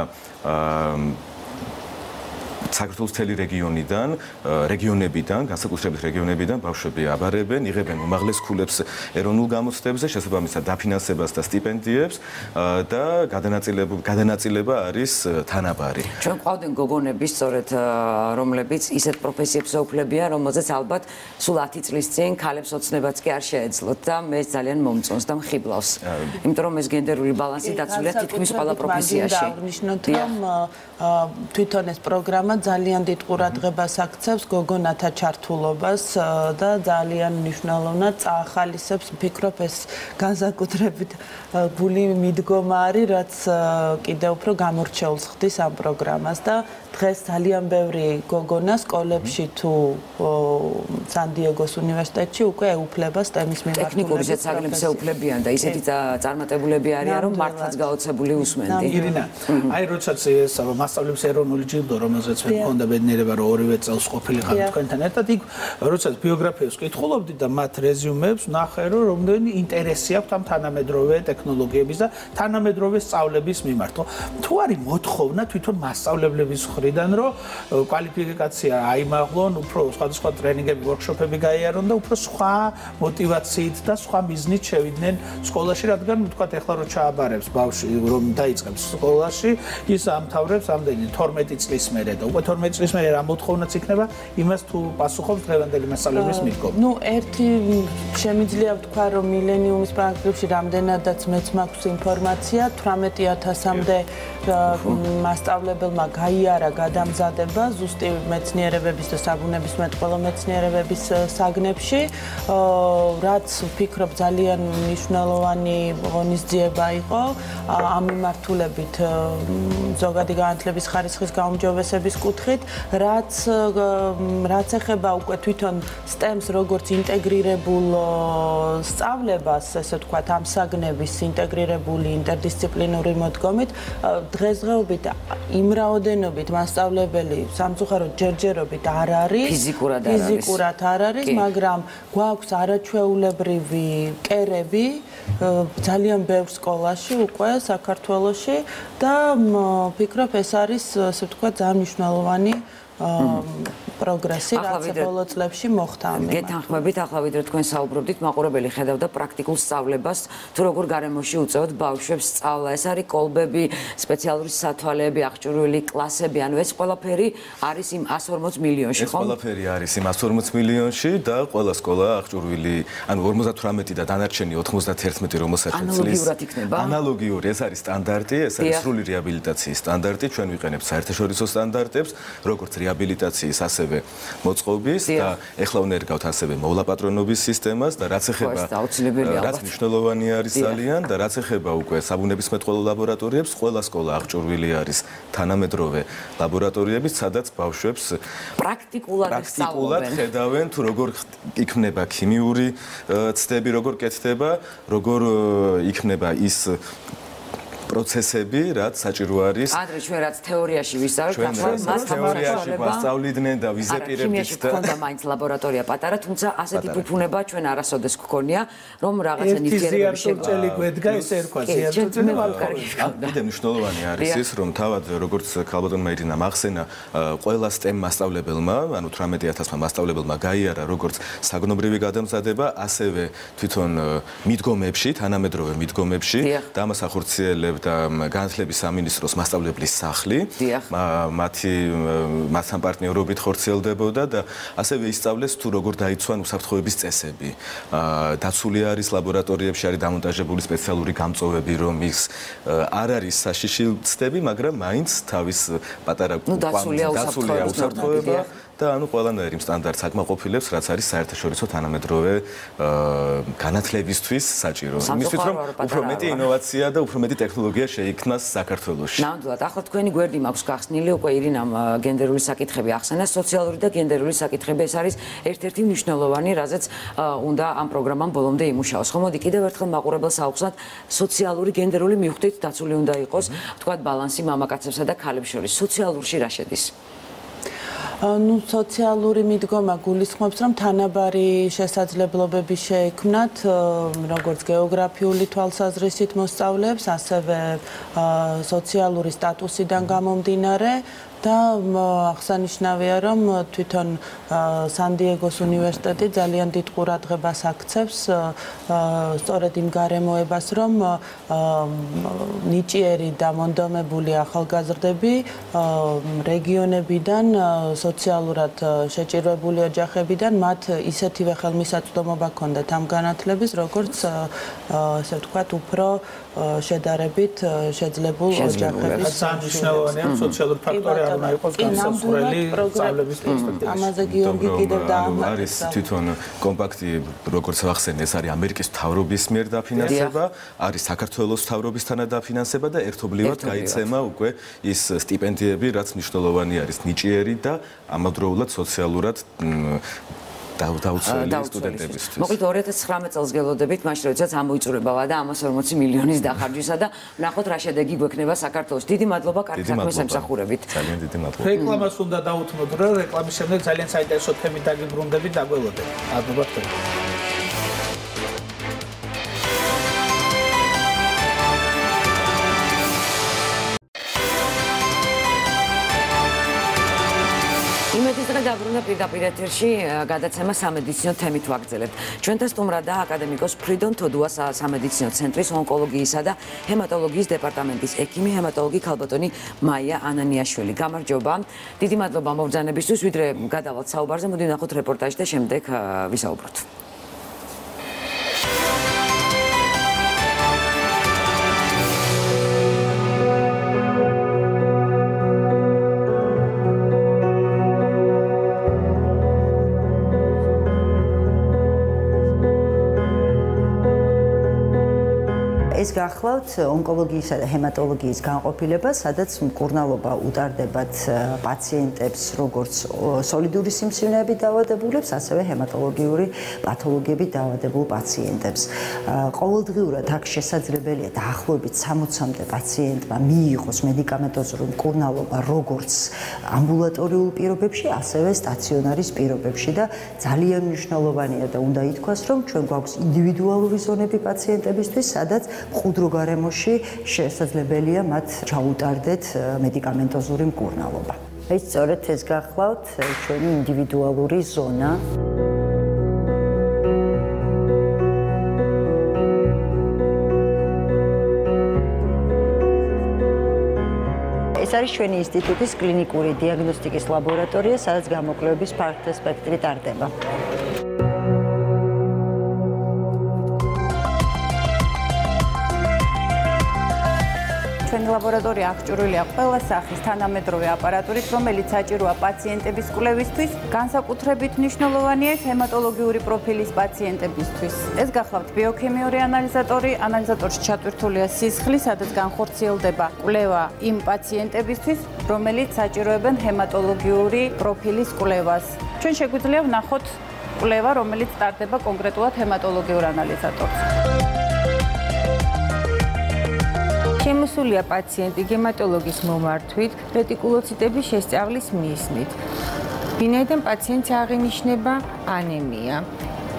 Speaker 12: საქართველოს მთელი რეგიონებიდან, განსაკუთრებით რეგიონებიდან ბავშვები აბარებენ, იღებენ უმაღლეს ქულებს ეროვნულ გამოცდებზე, შესაბამისად დაფინანსებას და სტიპენდიებს და გადანაწილება არის თანაბარი.
Speaker 1: ჩვენ ყავდნენ გოგონები, სწორედ რომლებიც ისეთ პროფესიებს ეუფლებიან, რომელზეც ალბათ სულ 10 წლის წინ ქალებს ოცნებაც კი არ შეეძლოთ და მე ძალიან მომწონს და მხიბლავს. იმიტომ რომ ეს გენდერული ბალანსი დაცულია თითქმის ყველა პროფესიაში.
Speaker 13: თვითონ ეს პროგრამა ძალიან დიდ ყურადღებას აქცევს გოგონათა ჩართულობას და ძალიან მნიშვნელოვნად წაახალისებს, ვფიქრობ, ეს განსაკუთრებით გული მიდგომა არის, რაც კიდევ უფრო გამორჩეულს ხდის ამ პროგრამას და დღეს ძალიან ბევრი გოგონა სკოლებში თუ სან-დიეგოს უნივერსიტეტში უკვე ეუფლება STEM-ის მიმართულებით.
Speaker 1: ტექნიკური ზეცაგლებს ეუფლებიან და ისეთი წარმატებულებები არიან, რომ მართლაც გაოცებული უსმენდი.
Speaker 2: ირინა, აი როდესაც ეს მასწავლებლების ეროვნული ჯილდო, რომელზეც მე მქონდა ბედნიერება, რომ ორივე წელს ყოფილიყავ თქვენთან ერთად, იქ როდესაც ბიოგრაფიას კითხულობდი და მათ რეზიუმეებს ნახე, რომ რამდენი ინტერესი აქვს ამ თანამედროვე ტექნოლოგიების და თანამედროვე სწავლების მიმართ. თუ არის მოთხოვნა თვითონ მასწავლებლების მხრიდან, რომ კვალიფიკაცია აიმაღლონ, უფრო სხვადასხვა ტრენინგები, ვორქშოპები გაიარონ და უფრო სხვა მოტივაციით და სხვა მიზნით შევიდნენ სკოლაში, რადგან ვთქვათ, ეხლა რო ჩააბარებს ბავშვი, რომ დაიწყებს სკოლაში, ის ამთავრებს ამდენი 12 წლის მერე და უკვე 12 წლის მერე რა მოთხოვნაც იქნება, იმას თუ პასუხობს დღევანდელი მასწავლებლის მიდგომა.
Speaker 13: ნუ ერთი შემიძლია ვთქვა, რომ მილენიუმის პრაქტიკებში რამდენადაც მეც მაქვს ინფორმაცია, 18000-მდე მასწავლებელმა გაიარა გადამზადება ზუსტი მეცნიერებების და საბუნებისმეტყველო მეცნიერებების საგნებში, რაც ვფიქრობ ძალიან მნიშვნელოვანი ღონისძიება იყო ამ მიმართულებით ზოგადი განათლების ხარისხის გაუმჯობესების კუთხით, რაც ეხება უკვე თვითონ STEM-ს როგორც ინტეგრირებულ სწავლებას, ესე ვთქვათ, ამ საგნების ინტეგრირებული ინტერდისციპლინური მოდგომით, დღესდღეობით იმ რაოდენობით მასწავლებელი სამწუხაროდ ჯერჯერობით არ არის, ფიზიკურად არ არის, მაგრამ გვაქვს არაჩვეულებრივი კერები ძალიან ბევრ სკოლაში უკვე საქართველოში და ვფიქრობ, ეს არის, ასე ვთქვათ, ძალიან მნიშვნელოვანი პროგრესი, რაც ბოლო წლებში მოხდა.
Speaker 1: გეთანხმებით, ახლა ვიდრე თქვენ საუბრობდით, მაყურებელი ხედავდა პრაქტიკულ სწავლებას, თუ როგორ გარემოში უწევთ ბავშვებს სწავლა. ეს არის კოლბები, სპეციალური სათვალეები, აღჭურვილი კლასები, ანუ ეს ყველაფერი არის იმ 140 მილიონში, ხო?
Speaker 12: ეს ყველაფერი არის იმ 140 მილიონში და ყველა სკოლა აღჭურვილი, ანუ 58 და დანარჩენი 91, რომელსაც
Speaker 1: ანალოგიურად იქნება.
Speaker 12: ანალოგიური, ეს არის სტანდარტი, ეს არის სრული რეაბილიტაციის სტანდარტი, ჩვენ ვიყენებთ საერთაშორისო სტანდარტებს, როგორც რეაბილიტაციის, ასევე მოწყობის და ეხლა უნდა ერგავთ ასევე მოვლაპატრონობის სისტემას და რაც ეხება რაც მნიშვნელოვანი არის ძალიან და რაც ეხება უკვე საბუნებისმეტყველო ლაბორატორიებს, ყველა სკოლა აღჭურვილი არის თანამედროვე ლაბორატორიებით, სადაც ბავშვებს პრაქტიკულად ხედავენ, თუ როგორ იქნება ქიმიური ცდები, როგორ კეთდება, როგორ იქნება ის პროცესები, რაც საჭირო არის.
Speaker 1: ადრე ჩვენ რაც თეორიაში ვისწავლეთ, ახლა მას
Speaker 12: თეორიაში გვასწავლიდნენ და ვიზეპირებდით და
Speaker 1: ქიმიაში გქონდა მაინც ლაბორატორია პატარა, თუმცა ასეთი ფუფუნება ჩვენ არასოდეს გქონია, რომ რაღაცა ნივთიერებები
Speaker 2: შეგვწელი გვედგა, ესე ერქვა ზიარწელი
Speaker 12: ვაკარგი. კიდევ მნიშვნელოვანი არის ის, რომ თავად როგორც ქალბატონმა ირინა მახსენა, ყველა STEM მასწავლებელმა, ანუ 18000-მა მასწავლებელმა გაიარა როგორც საგნობრივი გადამზადება, ასევე თვითონ მიდგომებში, თანამედროვე მიდგომებში და ამას ახორციელებდა და განათლების სამინისტროს მასწავლებლის სახლი, მათთან პარტნიორობით ხორციელდებოდა და ასევე ისწავლეს თუ როგორ დაიცვან უსაფრთხოების წესები. დაცული არის ლაბორატორიებში, არის დამონტაჟებული სპეციალური გამწოვები, რომ ის არ არის საშიში ცდები, მაგრამ მაინც თავის პატარა
Speaker 1: დაცულია უსაფრთხოება
Speaker 12: და ანუ ყველანაირი სტანდარტს აკმაყოფილებს, რაც არის საერთაშორისო თანამედროვე განათლებისთვის საჭირო. იმისთვის, რომ უფრო მეტი ინოვაცია და უფრო მეტი ტექნოლოგია შეიქმნას საქართველოში.
Speaker 1: ნამდვილად, ახლა თქვენი გვერდი მაქვს გახსნილი, უკვე ირინამ გენდერული საკითხები ახსენა, სოციალური და გენდერული საკითხები, ეს არის ერთ-ერთი მნიშვნელოვანი, რაზეც უნდა ამ პროგრამამ ბოლომდე იმუშაოს. ხო, მოდი კიდევ ერთხელ მაყურებელს ავხსნათ, სოციალური გენდერული მიხვდით დაცული უნდა იყოს, ვთქვათ, ბალანსი მამაკაცებსა და ქალებს შორის. სოციალურში რა შედის?
Speaker 13: ნუ სოციალური მიდგომა გულისხმობს, რომ თანაბარი შესაძლებლობები შეექმნათ, როგორც გეოგრაფიული თვალსაზრისით მოსწავლეებს, ასევე სოციალური სტატუსიდან გამომდინარე, და აღსანიშნავია, რომ თვითონ სან-დიეგოს უნივერსიტეტი ძალიან დიდ ყურადღებას აქცევს სწორედ იმ გარემოებას, რომ ნიჭიერი და მონდომებული ახალგაზრდები რეგიონებიდან, სოციალურად შეჭირვებული ოჯახებიდან მათ ისეთივე ხელმისაწვდომობა ჰქონდათ ამ განათლების, როგორც ასე ვთქვათ, უფრო შედარებით შეძლებულ ოჯახების.
Speaker 2: Მნიშვნელოვანია სოციალური ფაქტორი არ უნდა იყოს განსაზღვრელი სწავლების პერსპექტივაში.
Speaker 13: ამაზე გიორგი კიდევ
Speaker 12: არის თვითონ კომპაქტი, როგორც ვახსენე, ეს არის ამერიკის მთავრობის მიერ დაფინანსება, არის საქართველოს მთავრობისთანაც დაფინანსება და ერთობლივად გაიცემა უკვე ის სტიპენდიები, რაც მნიშვნელოვანი არის ნიჭიერი და ამავდროულად სოციალურად დაუცველი სტუდენტებისთვის.
Speaker 1: მოკლედ 2019 წელს გელოდებით, მაშინ როდესაც ამოიწურებავა და 140 მილიონის დახარჯვისა და ვნახოთ რა შედეგი გვექნება საქართველოს. დიდი მადლობა, კარგი საქმეს ემსახურებით.
Speaker 12: ძალიან დიდი მადლობა.
Speaker 2: რეკლამას უნდა დაუთმოთ, რომ რეკლამის შემდეგ ძალიან საინტერესო თემით დაგიბრუნდებით, დაგველოდებით. მადლობა თქვენ.
Speaker 1: იმედის დღე დაბრუნდა პირდაპირ ეთერში გადაცემა სამედიცინო თემით ვაგრძელებთ. ჩვენთან სტუმრადაა აკადემიკოს ფრიდონ თოდუას სამედიცინო ცენტრის ონკოლოგიისა და ჰემატოლოგიის დეპარტამენტის ექიმი, ჰემატოლოგი ქალბატონი მაია ანანიაშვილი. გამარჯობა. დიდი მადლობა მობრძანებისთვის. ვიდრე გადავალთ საუბარზე, მოდი ვნახოთ რეპორტაჟი და შემდეგ ვისაუბროთ.
Speaker 14: ეს გახლავთ ონკოლოგიისა და ჰემატოლოგიის განყოფილება, სადაც მკურნალობა utardebათ პაციენტებს, როგორც სოლიდური სიმსივნეებით დაავადებულებს, ასევე ჰემატოლოგიური პათოლოგიებით დაავადებულ პაციენტებს. ყოველდღიურად აქ შესაძლებელია დაახლოებით 60-მდე პაციენტმა მიიღოს მედიკამენტოზური მკურნალობა, როგორც ამბულატორიულ პირობებში, ასევე სტაციონარის პირობებში და ძალიან მნიშვნელოვანია და უნდა ითქვას, რომ ჩვენ გვაქვს ინდივიდუალური ზონები პაციენტებისთვის, სადაც მყუდრო გარემოში შესაძლებელია მათ ჩაუტარდეთ მედიკამენტოზური მკურნალობა. ეს სწორედ ეს გახლავთ ჩვენი ინდივიდუალური ზონა. ეს არის ჩვენი ინსტიტუტის კლინიკური დიაგნოსტიკის ლაბორატორია, სადაც გამოკვლევების ფართო სპექტრი ტარდება. ჩვენი ლაბორატორია აღჭურვილია ყველა სახის თანამედროვე აპარატურით, რომელიც საჭიროა პაციენტების კვლევისთვის, განსაკუთრებით მნიშვნელოვანია ჰემატოლოგიური პროფილის პაციენტებისთვის. ეს გახლავთ ბიოქიმიური ანალიზატორი, ანალიზატორში ჩატვირთულია სისხლი, სადაც განხორციელდება კვლევა იმ პაციენტებისთვის, რომელიც საჭიროებენ ჰემატოლოგიური პროფილის კვლევას. ჩვენ შეგვიძლია ვნახოთ კვლევა, რომელიც ტარდება კონკრეტულად ჰემატოლოგიურ ანალიზატორზე. შემოსულია პაციენტი გემატოლოგის მომართვით, რეტიკულოციტების შესწავლის მიზნით. ვინაიდან პაციენტს აღინიშნება ანემია.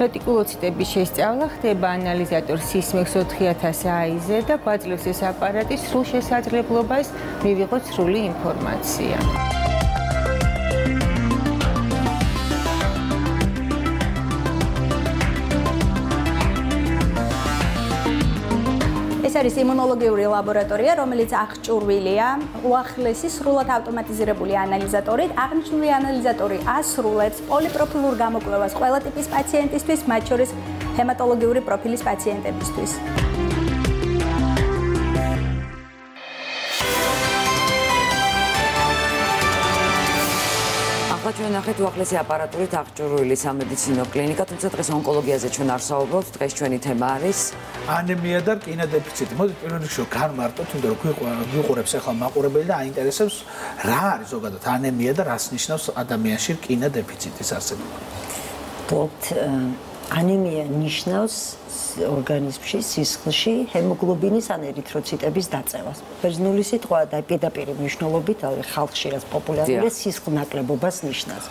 Speaker 14: რეტიკულოციტების შესწავლა ხდება ანალიზატორ სისმექს 4000 AIZ-ზე და გვაძლევს ეს აპარატი სრულ შესაძლებლობას მივიღოთ სრული ინფორმაცია. ეს არის იმუნოლოგიური ლაბორატორია, რომელიც აღჭურვილია უახლესი სრულად ავტომატიზირებული ანალიზატორით. აღნიშნული ანალიზატორი ასრულებს პოლიპროფილურ გამოკვლევას ყველა ტიპის პაციენტისთვის, მათ შორის ჰემატოლოგიური პროფილის პაციენტებისთვის.
Speaker 1: ახლა ჩვენ ნახეთ უახლესი აპარატურით აღჭურვილი სამედიცინო კლინიკა, თუმცა დღეს ონკოლოგიაზე ჩვენ არ საუბრობთ, დღეს ჩვენი თემა არის
Speaker 2: ანემია და რკინა დეფიციტი. მოდით პირველ რიგში განმარტოთ, თუნდაც რომ გვიყურებს ახლა მაყურებელი და აინტერესებს რა არის ზოგადად ანემია და რას ნიშნავს ადამიანში რკინა დეფიციტის არსებობა.
Speaker 14: თუმცა ანემია ნიშნავს ორგანიზმში, სისხლში ჰემოგლობინის ან ერითროციტების დაწევას. ბერძნული სიტყვა და პირდაპირი მნიშვნელობით ხალხში რაც პოპულარულია სისხლნაკლებობას ნიშნავს.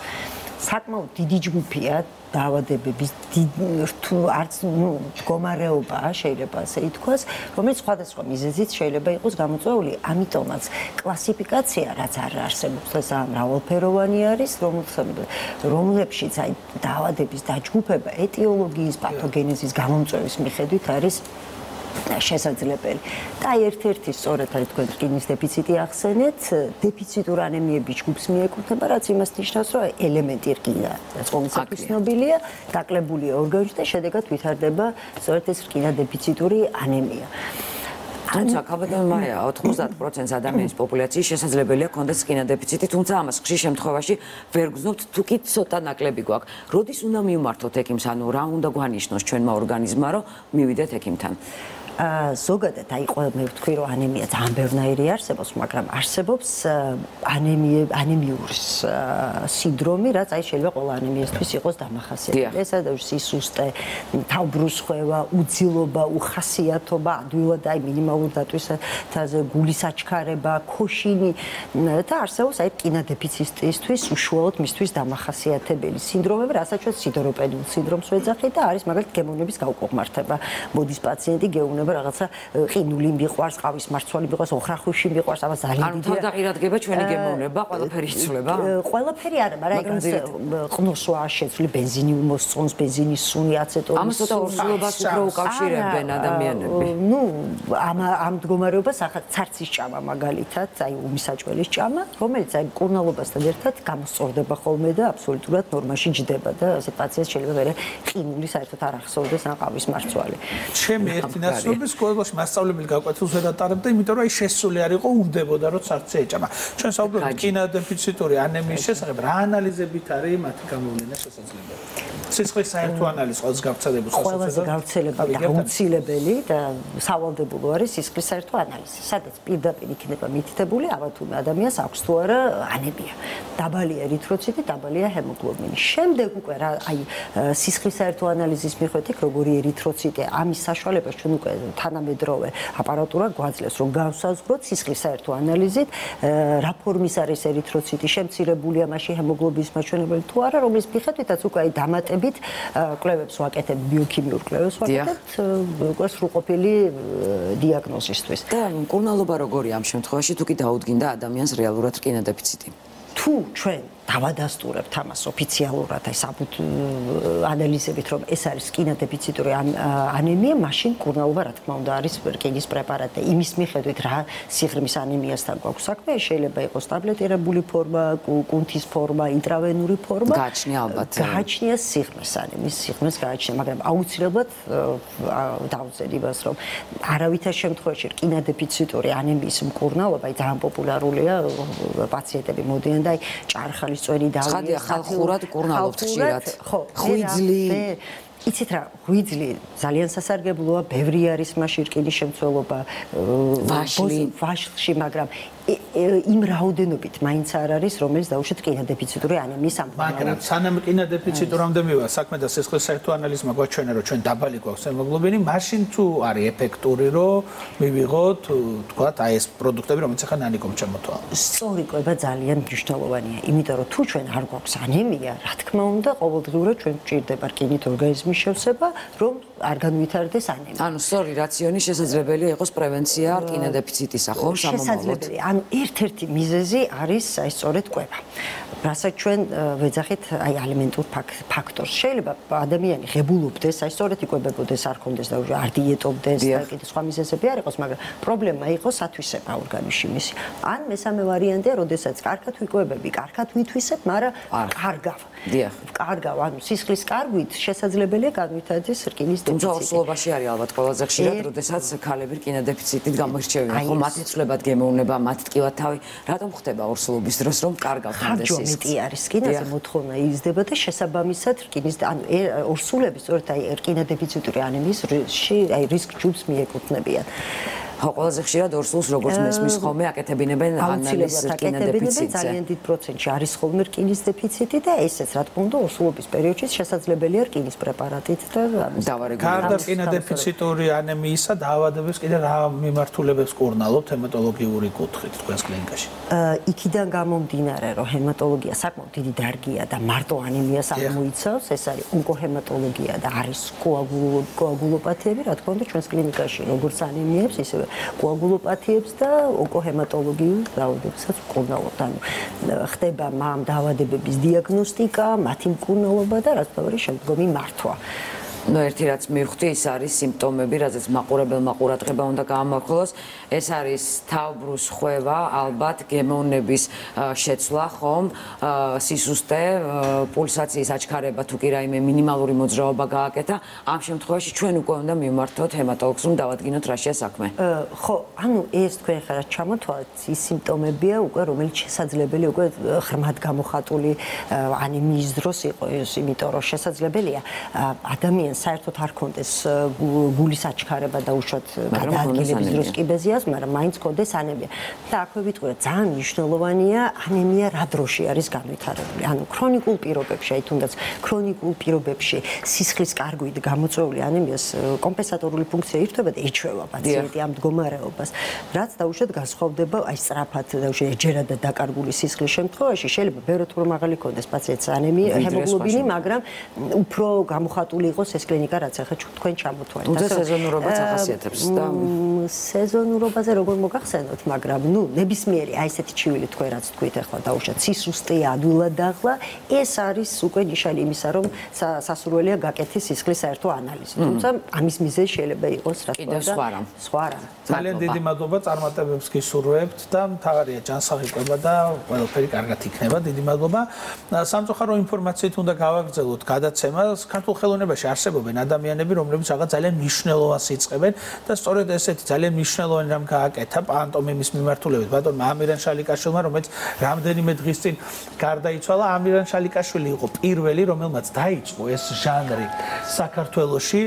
Speaker 14: საკმაოდ დიდი ჯგუფია დაავადებების თუ არც მდგომარეობაა, შეიძლება ასე ითქვას, რომელიც სხვადასხვა მიზეზით შეიძლება იყოს გამოწვეული, ამიტომაც კლასიფიკაცია, რაც არ არსებობს დღეს მრავალფეროვანი არის, რომლებშიც აი დაავადების დაჯგუფება ეტიოლოგიის, პათოგენეზის გამომწვევის მიხედვით არის შესაძლებელი. და ერთ-ერთი სწორედ აი თქვენ რკინის დეფიციტი ახსენეთ, დეფიციტურ ანემიების ჯგუფს მიეკუთვნება, რაც იმას ნიშნავს, რომ ელემენტი რკინა, რაც ყოველთვის ცნობილია, დაკლებულია ორგანიზმში და შედეგად ვითარდება სწორედ ეს რკინა დეფიციტური ანემია.
Speaker 1: თუმცა კაბადომაია 90% ადამიანის პოპულაციის შესაძლებელია ქონდეს რკინა დეფიციტი, თუმცა ამას ხშირ შემთხვევაში ვერ გრძნობთ, თუ კი ცოტა ნაკლები გვაქვს. როდის უნდა მივმართოთ ექიმს, ანუ რა უნდა გვანიშნოს ჩვენმა ორგანიზმმა, რომ მივიდეთ ექიმთან?
Speaker 14: ზოგადად აი მე ვთქვი რომ ანემია ძალიან ბევრნაირი არსებობს, მაგრამ არსებობს ანემიური სინდრომი, რაც აი შეიძლება ყველა ანემიისთვის იყოს დამახასიათებელი. ეს არის სისუსტე, თავბრუსხვევა, უძილობა, უხასიათობა, ადვილად აი მინიმალურ დატვისათაზე გულის აჩქარება, ქოშინი და არსებობს აი რკინა დეფიციტისთვის უშუალოდ მისთვის დამახასიათებელი სინდრომები, რასაც ჩვენ სიდოროპედიულ სინდრომს ვეძახით და არის მაგალითად გემოვნების გაუკუღმართება. მოდის პაციენტი გეუბნება რაღაცა ყინული მიყვარს, ყავის მარცვალი მიყვარს, ოხრახუში მიყვარს, ამას ძალიან
Speaker 1: დიდი. ანუ თავდაყირადგება ჩვენი გემოვნება, ყველაფერი იცვლება?
Speaker 14: ყველაფერი არა, მაგრამ ყნოსვა შეცვლი, ბენზინი უმოსწონს, ბენზინის სუნი, აცეტონის.
Speaker 1: ამას ცოტა ორსულობას უფრო უკავშირებენ ადამიანები.
Speaker 14: ნუ ამ მდგომარეობას ახლა ცარცის ჭამა მაგალითად, აი უმისაჭველის ჭამა, რომელიც აი მკურნალობასთან ერთად გამოსწორდება ხოლმე და აბსოლუტურად ნორმაში ჯდება და ასე პაციენტს შეიძლება ვერ ყინული საერთოდ არ ახსოვდეს ან ყავის მარცვალი.
Speaker 2: ჩემი ერთი ნაცნობი სკოლაში მასწავლებელი გაკვეთილს ვერ ატარებდა, იმიტომ რომ აი შესული არ იყო, უნდებოდა რომ ცარცე ეჭამა. ჩვენ საუბრობთ რკინა დეფიციტური ანემიის შესახებ, რა ანალიზებით არის მათი გამოვლენა შესაძლებელი? სისხლის საერთო ანალიზი ყველას გავრცელებული
Speaker 14: ყველაზე გავრცელებული და აუცილებელი და სავალდებულო არის სისხლის საერთო ანალიზი, სადაც პირდაპირ იქნება მითითებული, აბა თუ ადამიანს აქვს თუ არა ანემია. დაბალია ერითროციტი, დაბალია ჰემოგლობინი. შემდეგ უკვე რა აი სისხლის საერთო ანალიზის მიხედვით როგორი ერითროციტი, ამის საშუალებას ჩვენ უკვე თანამედროვე აპარატურა გვაძლევს, რომ გავსაზღვროთ სისხლის საერთო ანალიზით, რა ფორმის არის ერითროციტი, შემცირებულია მასში ჰემოგლობინის მაჩვენებელი თუ არა, რომლის მიხედვითაც უკვე აი დამატებით კვლევებს ვაკეთებ, ბიოქიმიურ კვლევებს ვაკეთებ, უკვე სრულყოფილი დიაგნოზისთვის.
Speaker 1: და მკურნალობა როგორია ამ შემთხვევაში, თუ კი დაუდგინდა ადამიანს რეალურად რკინა დეფიციტი?
Speaker 14: თუ ჩვენ დავადასტურებთ ამას ოფიციალურად აი საბუთო ანალიზებით, რომ ეს არის რკინა დეფიციტური ანემია, მაშინ მკურნალობა რა თქმა უნდა არის რკინის პრეპარატი. იმის მიხედვით რა სიღრმის ანემიასთან გვაქვს საქმე, შეიძლება იყოს ტაბლეტირებული ფორმა, კუნთის ფორმა, ინტრავენური ფორმა.
Speaker 1: გააჩნია ალბათ.
Speaker 14: გააჩნია სიღრმის ანემიის, სიღრმის გააჩნია, მაგრამ აუცილებლად დავუძენ იმას, რომ არავითარ შემთხვევაში რკინა დეფიციტური ანემიის მკურნალობა ძალიან პოპულარულია, პაციენტები მოდიან და აი ჭარხალის წვენი დავიეს.
Speaker 1: ხადია ხალხურად კურნალობთ ხშირად.
Speaker 14: ხო,
Speaker 1: ღვიძლი.
Speaker 14: იცით რა, ღვიძლი ძალიან სასარგებლოა, ბევრი არის მასში რკინის შემცველობა, ვაშლში, მაგრამ იმ რაოდენობით მაინც არ არის, რომელიც დაუშვათ რკინა დეფიციტური ანემიის ამბავი.
Speaker 2: მაგრამ სანამ რკინა დეფიციტურამდე მივა საქმე და სისხლის საერთო ანალიზმა გვაჩვენა, რომ ჩვენ დაბალი გვაქვს ჰემოგლობინი, მაშინ თუ არის ეფექტური, რომ მივიღოთ, თქვათ, აი ეს პროდუქტები, რომელიც ახლა ნანიკომ ჩამოთვალა.
Speaker 14: სწორი კვება ძალიან მნიშვნელოვანია, იმიტომ რომ თუ ჩვენ არ გვაქვს ანემია, რა თქმა უნდა, ყოველდღიურად ჩვენ გვჭირდება რკინით ორგანიზმის შევსება, რომ არ განვითარდეს ანემია.
Speaker 1: ანუ სწორი რაციონი შესაძლებელია იყოს პრევენცია რკინა დეფიციტისა, ხო, სამომავლოდ.
Speaker 14: ანუ ერთ-ერთი მიზეზი არის აი სწორედ კვება. რასაც ჩვენ ვეძახით აი ალიმენტურ ფაქტორს. შეიძლება ადამიანი ღებულობდეს, აი სწორედ იკვებებოდეს, არ ქონდეს და არ დიეტობდეს და კიდე სხვა მიზეზები არ იყოს, მაგრამ პრობლემა იყოს ათვისება ორგანიზმში მისი. ან მესამე ვარიანტია, როდესაც კარგად ვიკვებები, კარგად ვითვისებ, მაგრამ კარგავ.
Speaker 1: დიახ.
Speaker 14: კარგავ, ანუ სისხლის კარგვით შესაძლებელია განვითარდეს რკინის დეფიციტი.
Speaker 1: თუმცა ორსულობაში არის ალბათ ყველაზე ხშირად, როდესაც ქალები რკინა დეფიციტით გამოირჩევიან, ხო, მათ იცვლებათ გემოვნება, მათ ტკივათ თავი. რატომ ხდება ორსულობის დროს, რომ კარგავ ხანდეს სისხლს?
Speaker 14: მეტი არის რკინაზე მოთხოვნა იზრდება და შესაბამისად რკინის ანუ ორსულები სწორედ აი რკინა დეფიციტური ანემიისში აი რისკ ჯგუფს მიეკუთვნებიან.
Speaker 1: ყველაზე ხშირად ორსულს როგორც მესმის ხოლმე აკეთებინებენ ანალიზს კინოდეფიციტზე.
Speaker 14: ძალიან დიდ პროცენტში არის ხოლმე რკინის დეფიციტი და ესეც რა თქმა უნდა ორსულობის პერიოდში შესაძლებელია რკინის პრეპარატით და
Speaker 2: გარდა კინოდეფიციტური ანემიისა დაავადების კიდე რა მიმართულებებს კურნალობთ ჰემატოლოგიური კუთხით თქვენს კლინიკაში?
Speaker 14: იქიდან გამომდინარე, რომ ჰემატოლოგია საკმაოდ დიდი დარგია და მარტო ანემიას არ მოიცავს, ეს არის ონკოჰემატოლოგია და არის კოაგულოპათიები, რა თქმა უნდა, ჩვენს კლინიკაში როგორც ანემიებს, ისევე კოაგულოპათიებს და ონკოჰემატოლოგიურ დაავადებებსაც ვკურნალობთ. ანუ ხდება ამ დაავადებების დიაგნოსტიკა, მათი მკურნალობა და რაც თავი შემდგომი მართვა.
Speaker 1: ნუ ერთი რაც მივხვდი, ის არის სიმპტომები, რაზეც მაყურებელმა ყურადღება უნდა გაამახვილოს. ეს არის თავბრუს ხვევა, ალბათ გემოვნების შეცვლა, ხომ, სისუსტე, პულსაციის აჩქარება, თუ კი რაიმე მინიმალური მოძრაობა გააკეთა. ამ შემთხვევაში ჩვენ უკვე უნდა მივმართოთ ჰემატოლოგს, რომ დავადგინოთ რაშია საქმე.
Speaker 14: ხო, ანუ ეს თქვენ ხარ ჩამოთვალეთ, ის სიმპტომებია უკვე, რომელიც შესაძლებელი უკვე ღრმად გამოხატული ანემიის დროს იყო ეს, იმიტომ რომ შესაძლებელია ადამიანს საერთოდ არ კონდეს გულის აჩქარება და უშუალოდ გადაადგილების დროს კიბეზიას, მაგრამ მაინც კონდეს ანემია. და აქვე ვიტყვი, ძალიან მნიშვნელოვანია ანემია რა დროში არის განვითარებული. ანუ ქრონიკულ პირობებში, აი თუნდაც ქრონიკულ პირობებში სისხლის კარგვით გამოწვეული ანემიას კომპენსატორული ფუნქცია ირთვება და ეჩვევა პაციენტი ამ მდგომარეობას. რაც დაუშვათ განსხვავდება აი სწრაფად დაუშვათ ეჯერად და დაკარგული სისხლის შემთხვევაში შეიძლება ბევრად უფრო მაღალი კონდეს პაციენტს ანემია, ჰემოგლობინი, მაგრამ უფრო გამოხატული იყოს ეს კლინიკა, რაც ახლა თქვენ ჩამოთვალეთ.
Speaker 1: თუმცა სეზონურობაც ახასიათებს და
Speaker 14: სეზონურობაზე როგორ მოგახსენოთ, მაგრამ ნუ ნებისმიერი აი ესეთი ჩივილი თქვენ რაც თქვით ახლა დაუშვათ სისუსტეა, ადვილადაღლა, ეს არის უკვე ნიშანი იმისა, რომ სასურველია გაკეთდეს სისხლის საერთო ანალიზი. თუმცა ამის მიზეზი შეიძლება იყოს რა თქმა უნდა სხვა რამ.
Speaker 2: ძალიან დიდი მადლობა, წარმატებებს გისურვებთ და მთავარია ჯანსაღი და ყველაფერი კარგად იქნება. დიდი მადლობა. სამწუხარო ინფორმაციით უნდა გავაგრძელოთ გადაცემას. ქართულ ხელოვნებაში არსებობენ ადამიანები, რომლებიც რაღაც ძალიან მნიშვნელოვანს იწყებენ და სწორედ ესეთი ძალიან მნიშვნელოვანი რამ გააკეთა პანტომიმის მიმართულებით ბატონმა ამირან შალიკაშვილმა, რომელიც რამდენიმე დღის წინ გარდაიცვალა. ამირან შალიკაშვილი იყო პირველი, რომელმაც დაიწყო ეს ჟანრი საქართველოში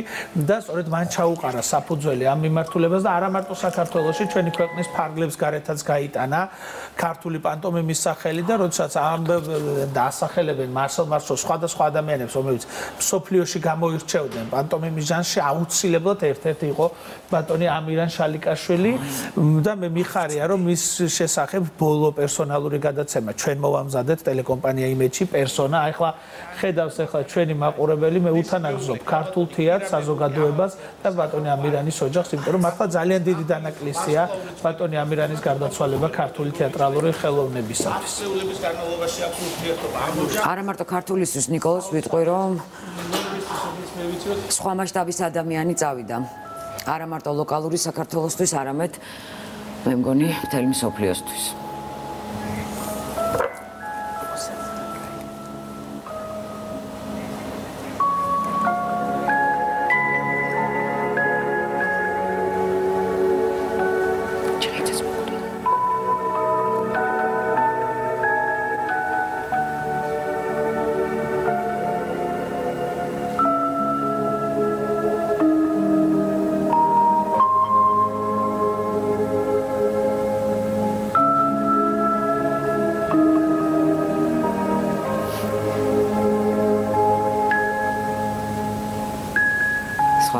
Speaker 2: და სწორედ მან ჩაუყარა საფუძველი ამ მიმართულებას და არა მარტო საქართველოში, ჩვენი ქვეყნის ფარგლებს გარეთაც გაიტანა ქართული პანტომიმის სახელი და როდესაც დაასახელებენ მარსელ სხვადასხვა ადამიანებს, რომლებიც სოფლიოში გამოირჩევდნენ პანტომიმის ჟანრში, აუცილებლად ერთ-ერთი იყო ბატონი ამირან შალიკაშვილი და მე მიხარია, რომ მის შესახებ ბოლო პერსონალური გადაცემა ჩვენ მოვამზადეთ ტელეკომპანია იმედში პერსონა. ახლა ხედავს ჩვენი მაყურებელი, მე უთანაგზობ ქართულ თეატრს, საზოგადოებას და ბატონი ამირანის ოჯახს, იმიტომ რომ მართლა ძალიან დიდი დანაკლისია ბატონი ამირანის გარდაცვალება ქართული თეატრალური ხელოვნებისათვის.
Speaker 1: არა მარტო ქართულისთვის, ნიკოლოზ, ვიტყვი რომ სხვა მასშტაბის ადამიანი წავიდა. არა მარტო ლოკალური საქართველოსთვის, არამედ მე მგონი მთელი მსოფლიოსთვის.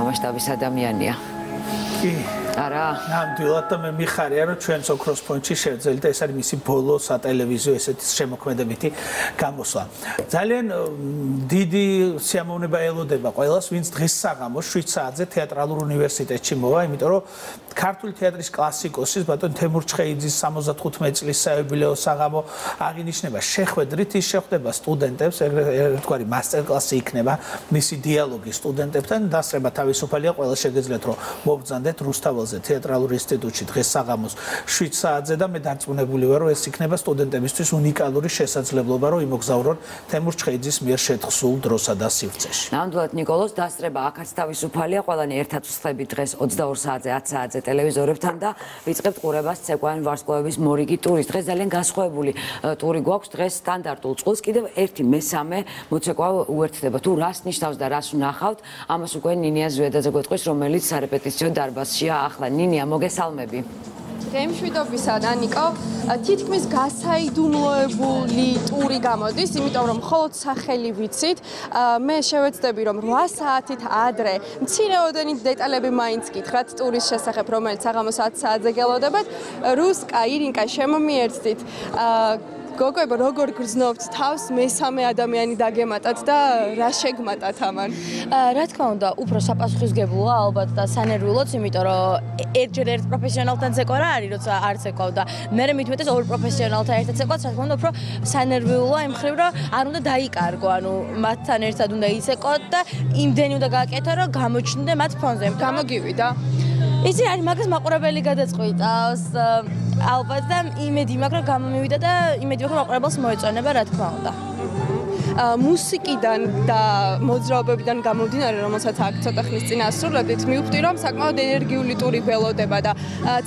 Speaker 1: მასშტაბის ადამიანია.
Speaker 2: კი.
Speaker 1: არა.
Speaker 2: ნამდვილად და მე მიხარია, რომ ჩვენს ოქროს ფონდში შევძელით და ეს არის მისი ბოლო სატელევიზიო ესეთი შემოქმედებითი გამოსვლა. ძალიან დიდი სიამოვნება ელოდება ყველას, ვინც დღეს საღამოს 7 საათზე თეატრალურ უნივერსიტეტში მოვა, იმიტომ რომ ქართული თეატრის კლასიკოსის ბატონ თემურ ჩხეიძის 75 წლის საიუბილეო საღამო აღინიშნება. შეხვედრით ის შეხვდება სტუდენტებს, ერთგვარი მასტერკლასი იქნება, მისი დიალოგი სტუდენტებთან, დასწრება თავისუფალია, ყველა შეგეძლოთ რომ მობრძანდეთ რუსთაველზე თეატრალურ ინსტიტუტში დღეს საღამოს 7 საათზე და მე დარწმუნებული ვარ, რომ ეს იქნება სტუდენტებისთვის უნიკალური შესაძლებლობა, რომ იმოგზაურონ თემურ ჩხეიძის მიერ შეთხსულ დროსა და სივრცეში.
Speaker 1: ნამდვილად ნიკოლოზ, დასწრება აქაც თავისუფალია, ყველანი ერთად ვსხდებით დღეს 22 საათზე, 10 საათზე ტელევიზორებთან და ვიწყებთ ყურებას ცეკვავენ ვარსკვლავების მორიგი ტურის. დღეს ძალიან განსხვავებული ტური გვაქვს, დღეს სტანდარტულ წყვილს კიდევ 1/3 მოცეკვავ უერთდება. თუ რას ნიშნავს და რას ვნახავთ, ამას უკვე ნინია ზვედაძე გვეტყვის, რომელიც სარეპეტიციო დარბაზშია ახლა ნინია მოგესალმები
Speaker 15: გემშვიდობისა დანიკო თითქმის გასაიდუმლოებული ტური გამოდის იმიტომ რომ მხოლოდ სახელი ვიცით მე შევეცდები რომ 8 საათით ადრე მცირეოდენი დეტალები მაინც გითხრათ ტურის შესახებ რომელიც საღამოს 10 საათზე გელოდებათ რუსკა ირინკა შემომიერთდით გოგოებო როგორ გრძნობთ თავს მესამე ადამიანი დაგემატათ და რა შეგმატათ ამან?
Speaker 16: რა თქმა უნდა, უფრო საპასუხისმგებლოა ალბათ და სანერვიულოც, იმიტომ რომ ერთჯერ ერთ პროფესიონალთან ცეკვა რა არის, როცა არ ცეკვავ და მე მით უმეტეს ორ პროფესიონალთან ერთად ცეკვაც, რა თქმა უნდა, უფრო სანერვიულოა იმ მხრივ, რომ არ უნდა დაიკარგო, ანუ მათთან ერთად უნდა იცეკოთ და იმდენი უნდა გააკეთო, რომ გამოჩნდე მათ ფონზე.
Speaker 15: გამოგივიდა?
Speaker 16: იცი, არის მაგას მაყურებელი გადაწყვიტავს. ალბათ და იმედი მაქვს რომ გამომივიდა და იმედი მაქვს რომ მაყურებელს მოეწონება რა თქმა უნდა.
Speaker 15: მუსიკიდან და მოძრაობებიდან გამომდინარე რომელსაც აქ ცოტა ხნის წინ ასრულებდით მივხვდი რომ საკმაოდ ენერგიული ტური ველოდება და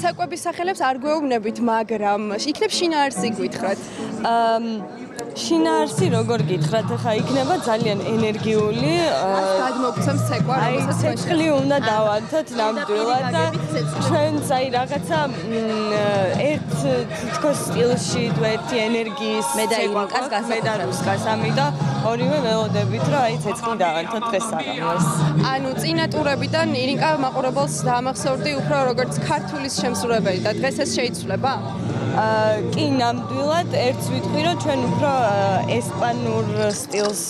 Speaker 15: ცეკვების სახელებს არ გვეუბნებით მაგრამ იქნებ შინაარსი გითხრათ
Speaker 16: შინაარსი როგორ გითხრათ ხა იქნება ძალიან ენერგიული
Speaker 15: გადმოგცემს ცეკვა
Speaker 16: რომელსაც ცეცხლი უნდა დავანთოთ ნამდვილად და ჩვენც აი რაღაცა ერთ თითქოს სტილში ერთი ენერგიის მე და ირინკას გასაკუთრებას ამიტომ ორივე ველოდებით რომ აი ცეცხლი დავანთოთ დღეს საღამოს
Speaker 15: ანუ წინა ტურებიდან ირინკა მაყურებელს დაამახსოვრდი უფრო როგორც ქართულის შემსრულებელი და დღეს ეს შეიცვლება
Speaker 16: კი ნამდვილად ერთს ვიტყვი რომ ჩვენ უფრო ესპანურ სტილს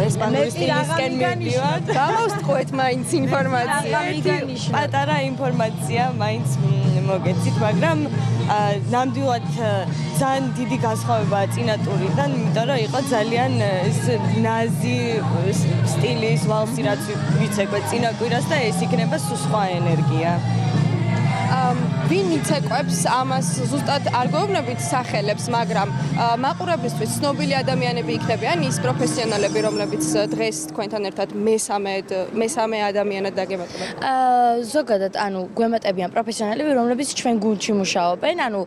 Speaker 16: ესპანური სტილისკენ მივდივართ
Speaker 15: გამოვსტყუეთ მაინც ინფორმაცია
Speaker 16: პატარა ინფორმაცია მაინც მოგეცით მაგრამ ნამდვილად ძალიან დიდი განსხვავებაა წინა ტურიდან იმიტომ რომ იყო ძალიან ეს ნაზი სტილის ვალსი რაც ვიცეკვე წინა კვირას და ეს იქნება სულ სხვა ენერგია
Speaker 15: ვინ იცეკვებს ამას ზუსტად არ გვეუბნებით სახელებს, მაგრამ მაყურებლისთვის ცნობილი ადამიანები იქნებიან ის პროფესიონალები, რომლებიც დღეს თქვენთან ერთად მესამე ადამიანად დაგემატებიან.
Speaker 16: ზოგადად, ანუ გვემატებიან პროფესიონალები, რომლებიც ჩვენ გუნდში მუშაობენ, ანუ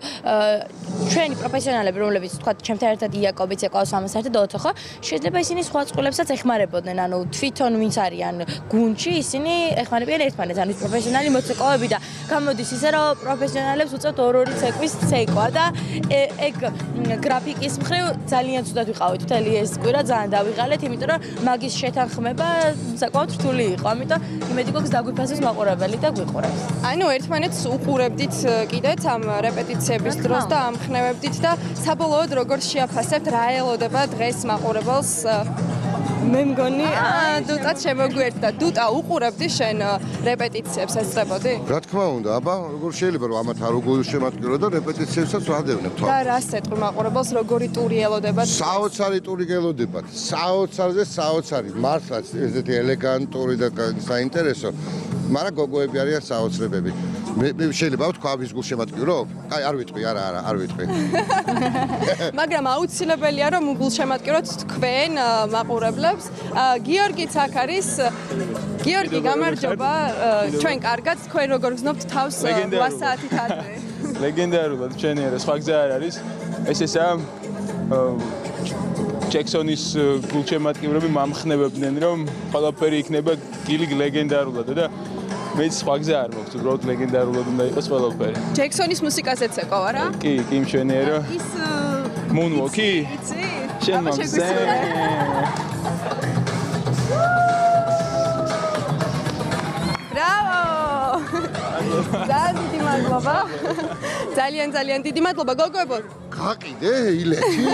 Speaker 16: ჩვენი პროფესიონალები, რომლებიც თქვა ჩემთან ერთად იაკობიც ეკავს ამას ერთად ოთო, ხო? შეიძლება ისინი სხვა წყვილებსაც ეხმარებოდნენ, ანუ თვითონ ვინც არიან გუნდში, ისინი ეხმარებიან ერთმანეთს, ანუ პროფესიონალი მოცეკვავები და გამოდის ისე რომ პროფესიონალებს უწევთ ორ-ორი ცეკვის ცეკვა და ეგ გრაფიკის მხრივ ძალიან ცუდად ვიყავით მთელი ეს კვირა ძალიან დავიღალეთ იმიტომ რომ მაგის შეთანხმება საკმაოდ რთული იყო ამიტომ იმედი გვაქვს დაგვიფასოს მაყურებელი და გვიყურებს
Speaker 15: ანუ ერთმანეთს უყურებდით კიდეც ამ რეპეტიციების დროს და ამხნევებდით და საბოლოოდ როგორ შეაფასებთ რა ელოდება დღეს მაყურებელს
Speaker 16: მე მგონი
Speaker 15: დუტა შემოგვერთა დუტა უყურებდი შენ რეპეტიციებს ესწრებოდი
Speaker 17: რა თქმა უნდა აბა როგორ შეიძლება რომ ამათ არ უგულ შემატკირო და რეპეტიციებსაც ვადევნებ თავს
Speaker 15: და რა სეტყვი მაყურებელს როგორი ტური ელოდებათ
Speaker 17: საოცარი ტური გელოდებათ საოცარზე საოცარი მართლაც ესეთი ელეგანტური და საინტერესო მაგრამ გოგოები არიან საოცრებები მე შეიძლება ვთქვა ვის გულ შემატკირო აი არ ვიტყვი არ ვიტყვი
Speaker 15: მაგრამ აუცილებელია რომ უგულ შემატკიროთ თქვენ მაყურებლებს გიორგიც აქ არის გიორგი გამარჯობა ჩვენ კარგად თქვენ როგორ გრძნობთ თავს 8 საათით ადრე
Speaker 7: ლეგენდარულად ჩვენი არა სხვა გზა არ არის ეს ესაა ჯექსონის გულშემატკივრები მომხნევებდნენ რომ ყველაფერი იქნება გილიგ ლეგენდარულად და მეც სხვა გზა არ მოხდა უბრალოდ ლეგენდარულად უნდა იყოს ყველაფერი
Speaker 15: ჯექსონის მუსიკაზეც ეკო არა
Speaker 7: კი მშვენიერო
Speaker 15: ის
Speaker 7: მუნვოკი
Speaker 15: იცი
Speaker 7: შენ მომზე
Speaker 15: ძალიან დიდი მადლობა გოგოებო
Speaker 17: გაყიდე ილეთი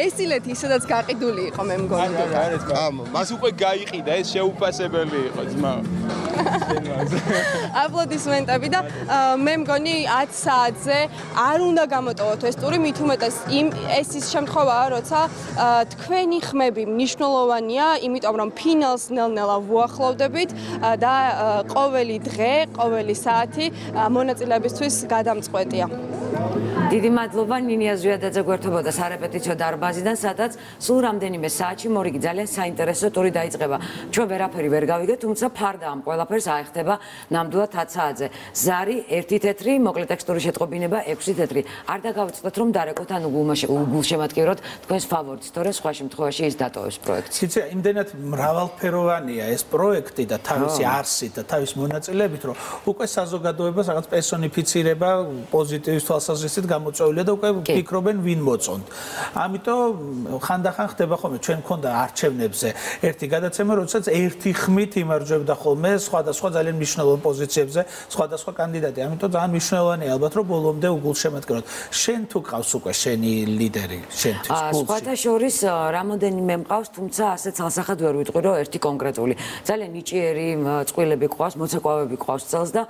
Speaker 15: ეს ილეთი ისედაც გაყიდული იყო მე მგონი
Speaker 7: მას უკვე გაიყიდა ეს შეუფასებელი იყო ძმა
Speaker 15: აპლოდისმენტები და მე მგონი 10 საათზე არ უნდა გამოტოვოთ ეს ტური მით უმეტეს ეს ის შემთხვევაა როცა თქვენი ხმები მნიშვნელოვანია იმიტომ რომ ფინალს ნელ-ნელა ვუახლოვდებით და ყოველი დღე ყოველი საათი მონაწილეებისთვის გადამწყვეტია
Speaker 1: დიდი მადლობა ნინია ზვიადაძე გვერდებოდა სარეპეტიციო დარბაზიდან, სადაც სულ რამდენიმე საათში მორიგი ძალიან საინტერესო ტური დაიწყება. ჩვენ ვერაფერი ვერ გავიგეთ, თუმცა ფარდა ამ ყველაფერს აეხტება ნამდვილად 10 საათზე. ზარი 1 თეთრი, მოკლე ტექსტური შეტყობინება 6 თეთრი. არ დაგავიწყდეთ რომ დარეკოთ ან უგულშემატკივროთ თქვენს ფავორიტს, თორე სხვა შემთხვევაში ის დატოვებს პროექტს.
Speaker 2: იცი, იმდენად მრავალფეროვანია ეს პროექტი და თავისი არსით და თავის მონაწილეებით, რომ უკვე საზოგადოებას რაღაც პერსონიფიცირება პოზიტივის თვალსაზრისით გამოწვეულია და უკვე ფიქრობენ ვინ მოწონთ. ამიტომ ხანდახან ხდება ხოლმე ჩვენ მქონდა არჩევნებზე ერთი გადაცემა, როდესაც ერთი ხმით იმარჯვებდა ხოლმე სხვადასხვა ძალიან მნიშვნელოვან პოზიციებზე სხვადასხვა კანდიდატი. ამიტომ ძალიან მნიშვნელოვანია ალბათ რომ ბოლომდე უგულშემატკივროთ. შენ თუ ყავს უკვე შენი ლიდერი შენთვის გულში?
Speaker 1: სხვათა შორის რამოდენიმე მყავს, თუმცა ასე ცალსახად ვერ ვიტყვი რომ ერთი კონკრეტული. ძალიან ნიჭიერი წყვილები ყავს, მოცეკვავები ყავს წელს და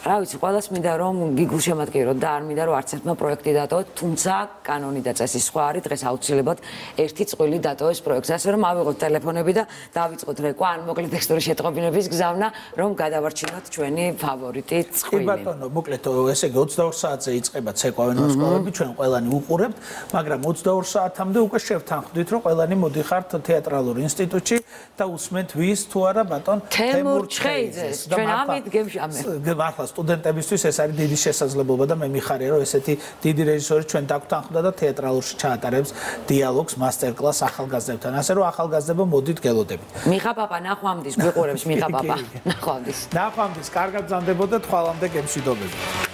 Speaker 1: რა ვიცი, ყველას მინდა რომ გიგულშემატკივროთ და არ მინდა რომ არც ერთმა პროექტი დატოვოთ, თუმცა კანონი და წესი სხვა არის, დღეს აუცილებლად ერთი წყვილი დატოვეს პროექტს, ასე რომ ავიღოთ ტელეფონები და დავიწყოთ რეკვა ან მოკლე ტექსტური შეტყობინების გზავნა, რომ გადავარჩინოთ ჩვენი ფავორიტი წყვილი.
Speaker 2: კი ბატონო, მოკლედ ესე იგი 22 საათზე იწყება ცეკვავენ მოსკოვები, ჩვენ ყველანი უყურებთ, მაგრამ 22 საათამდე უკვე შევთანხმდით, რომ ყველანი მოდიხართ თეატრალურ ინსტიტუტში და უსმენთ ვის თუ არა ბატონ
Speaker 1: თემურ ჩხეიძეს. ჩვენ ამით
Speaker 2: გემშამე. სტუდენტებისთვის ეს არის დიდი შესაძლებლობა და მე მიხარია რომ ესეთი დიდი რეჟისორი ჩვენ დაგვთანხმდა და თეატრალურში ჩაატარებს დიალოგს, მასტერკლასს ახალგაზრდებთან. ასე რომ ახალგაზრდებო მოდით გელოდებით.
Speaker 1: მიხა პაპა ნახვამდის გვიყურებს მიხა პაპა. ნახვამდის.
Speaker 2: ნახვამდის, კარგად გზამდებოდეთ, ხვალამდე გემშვიდობებით.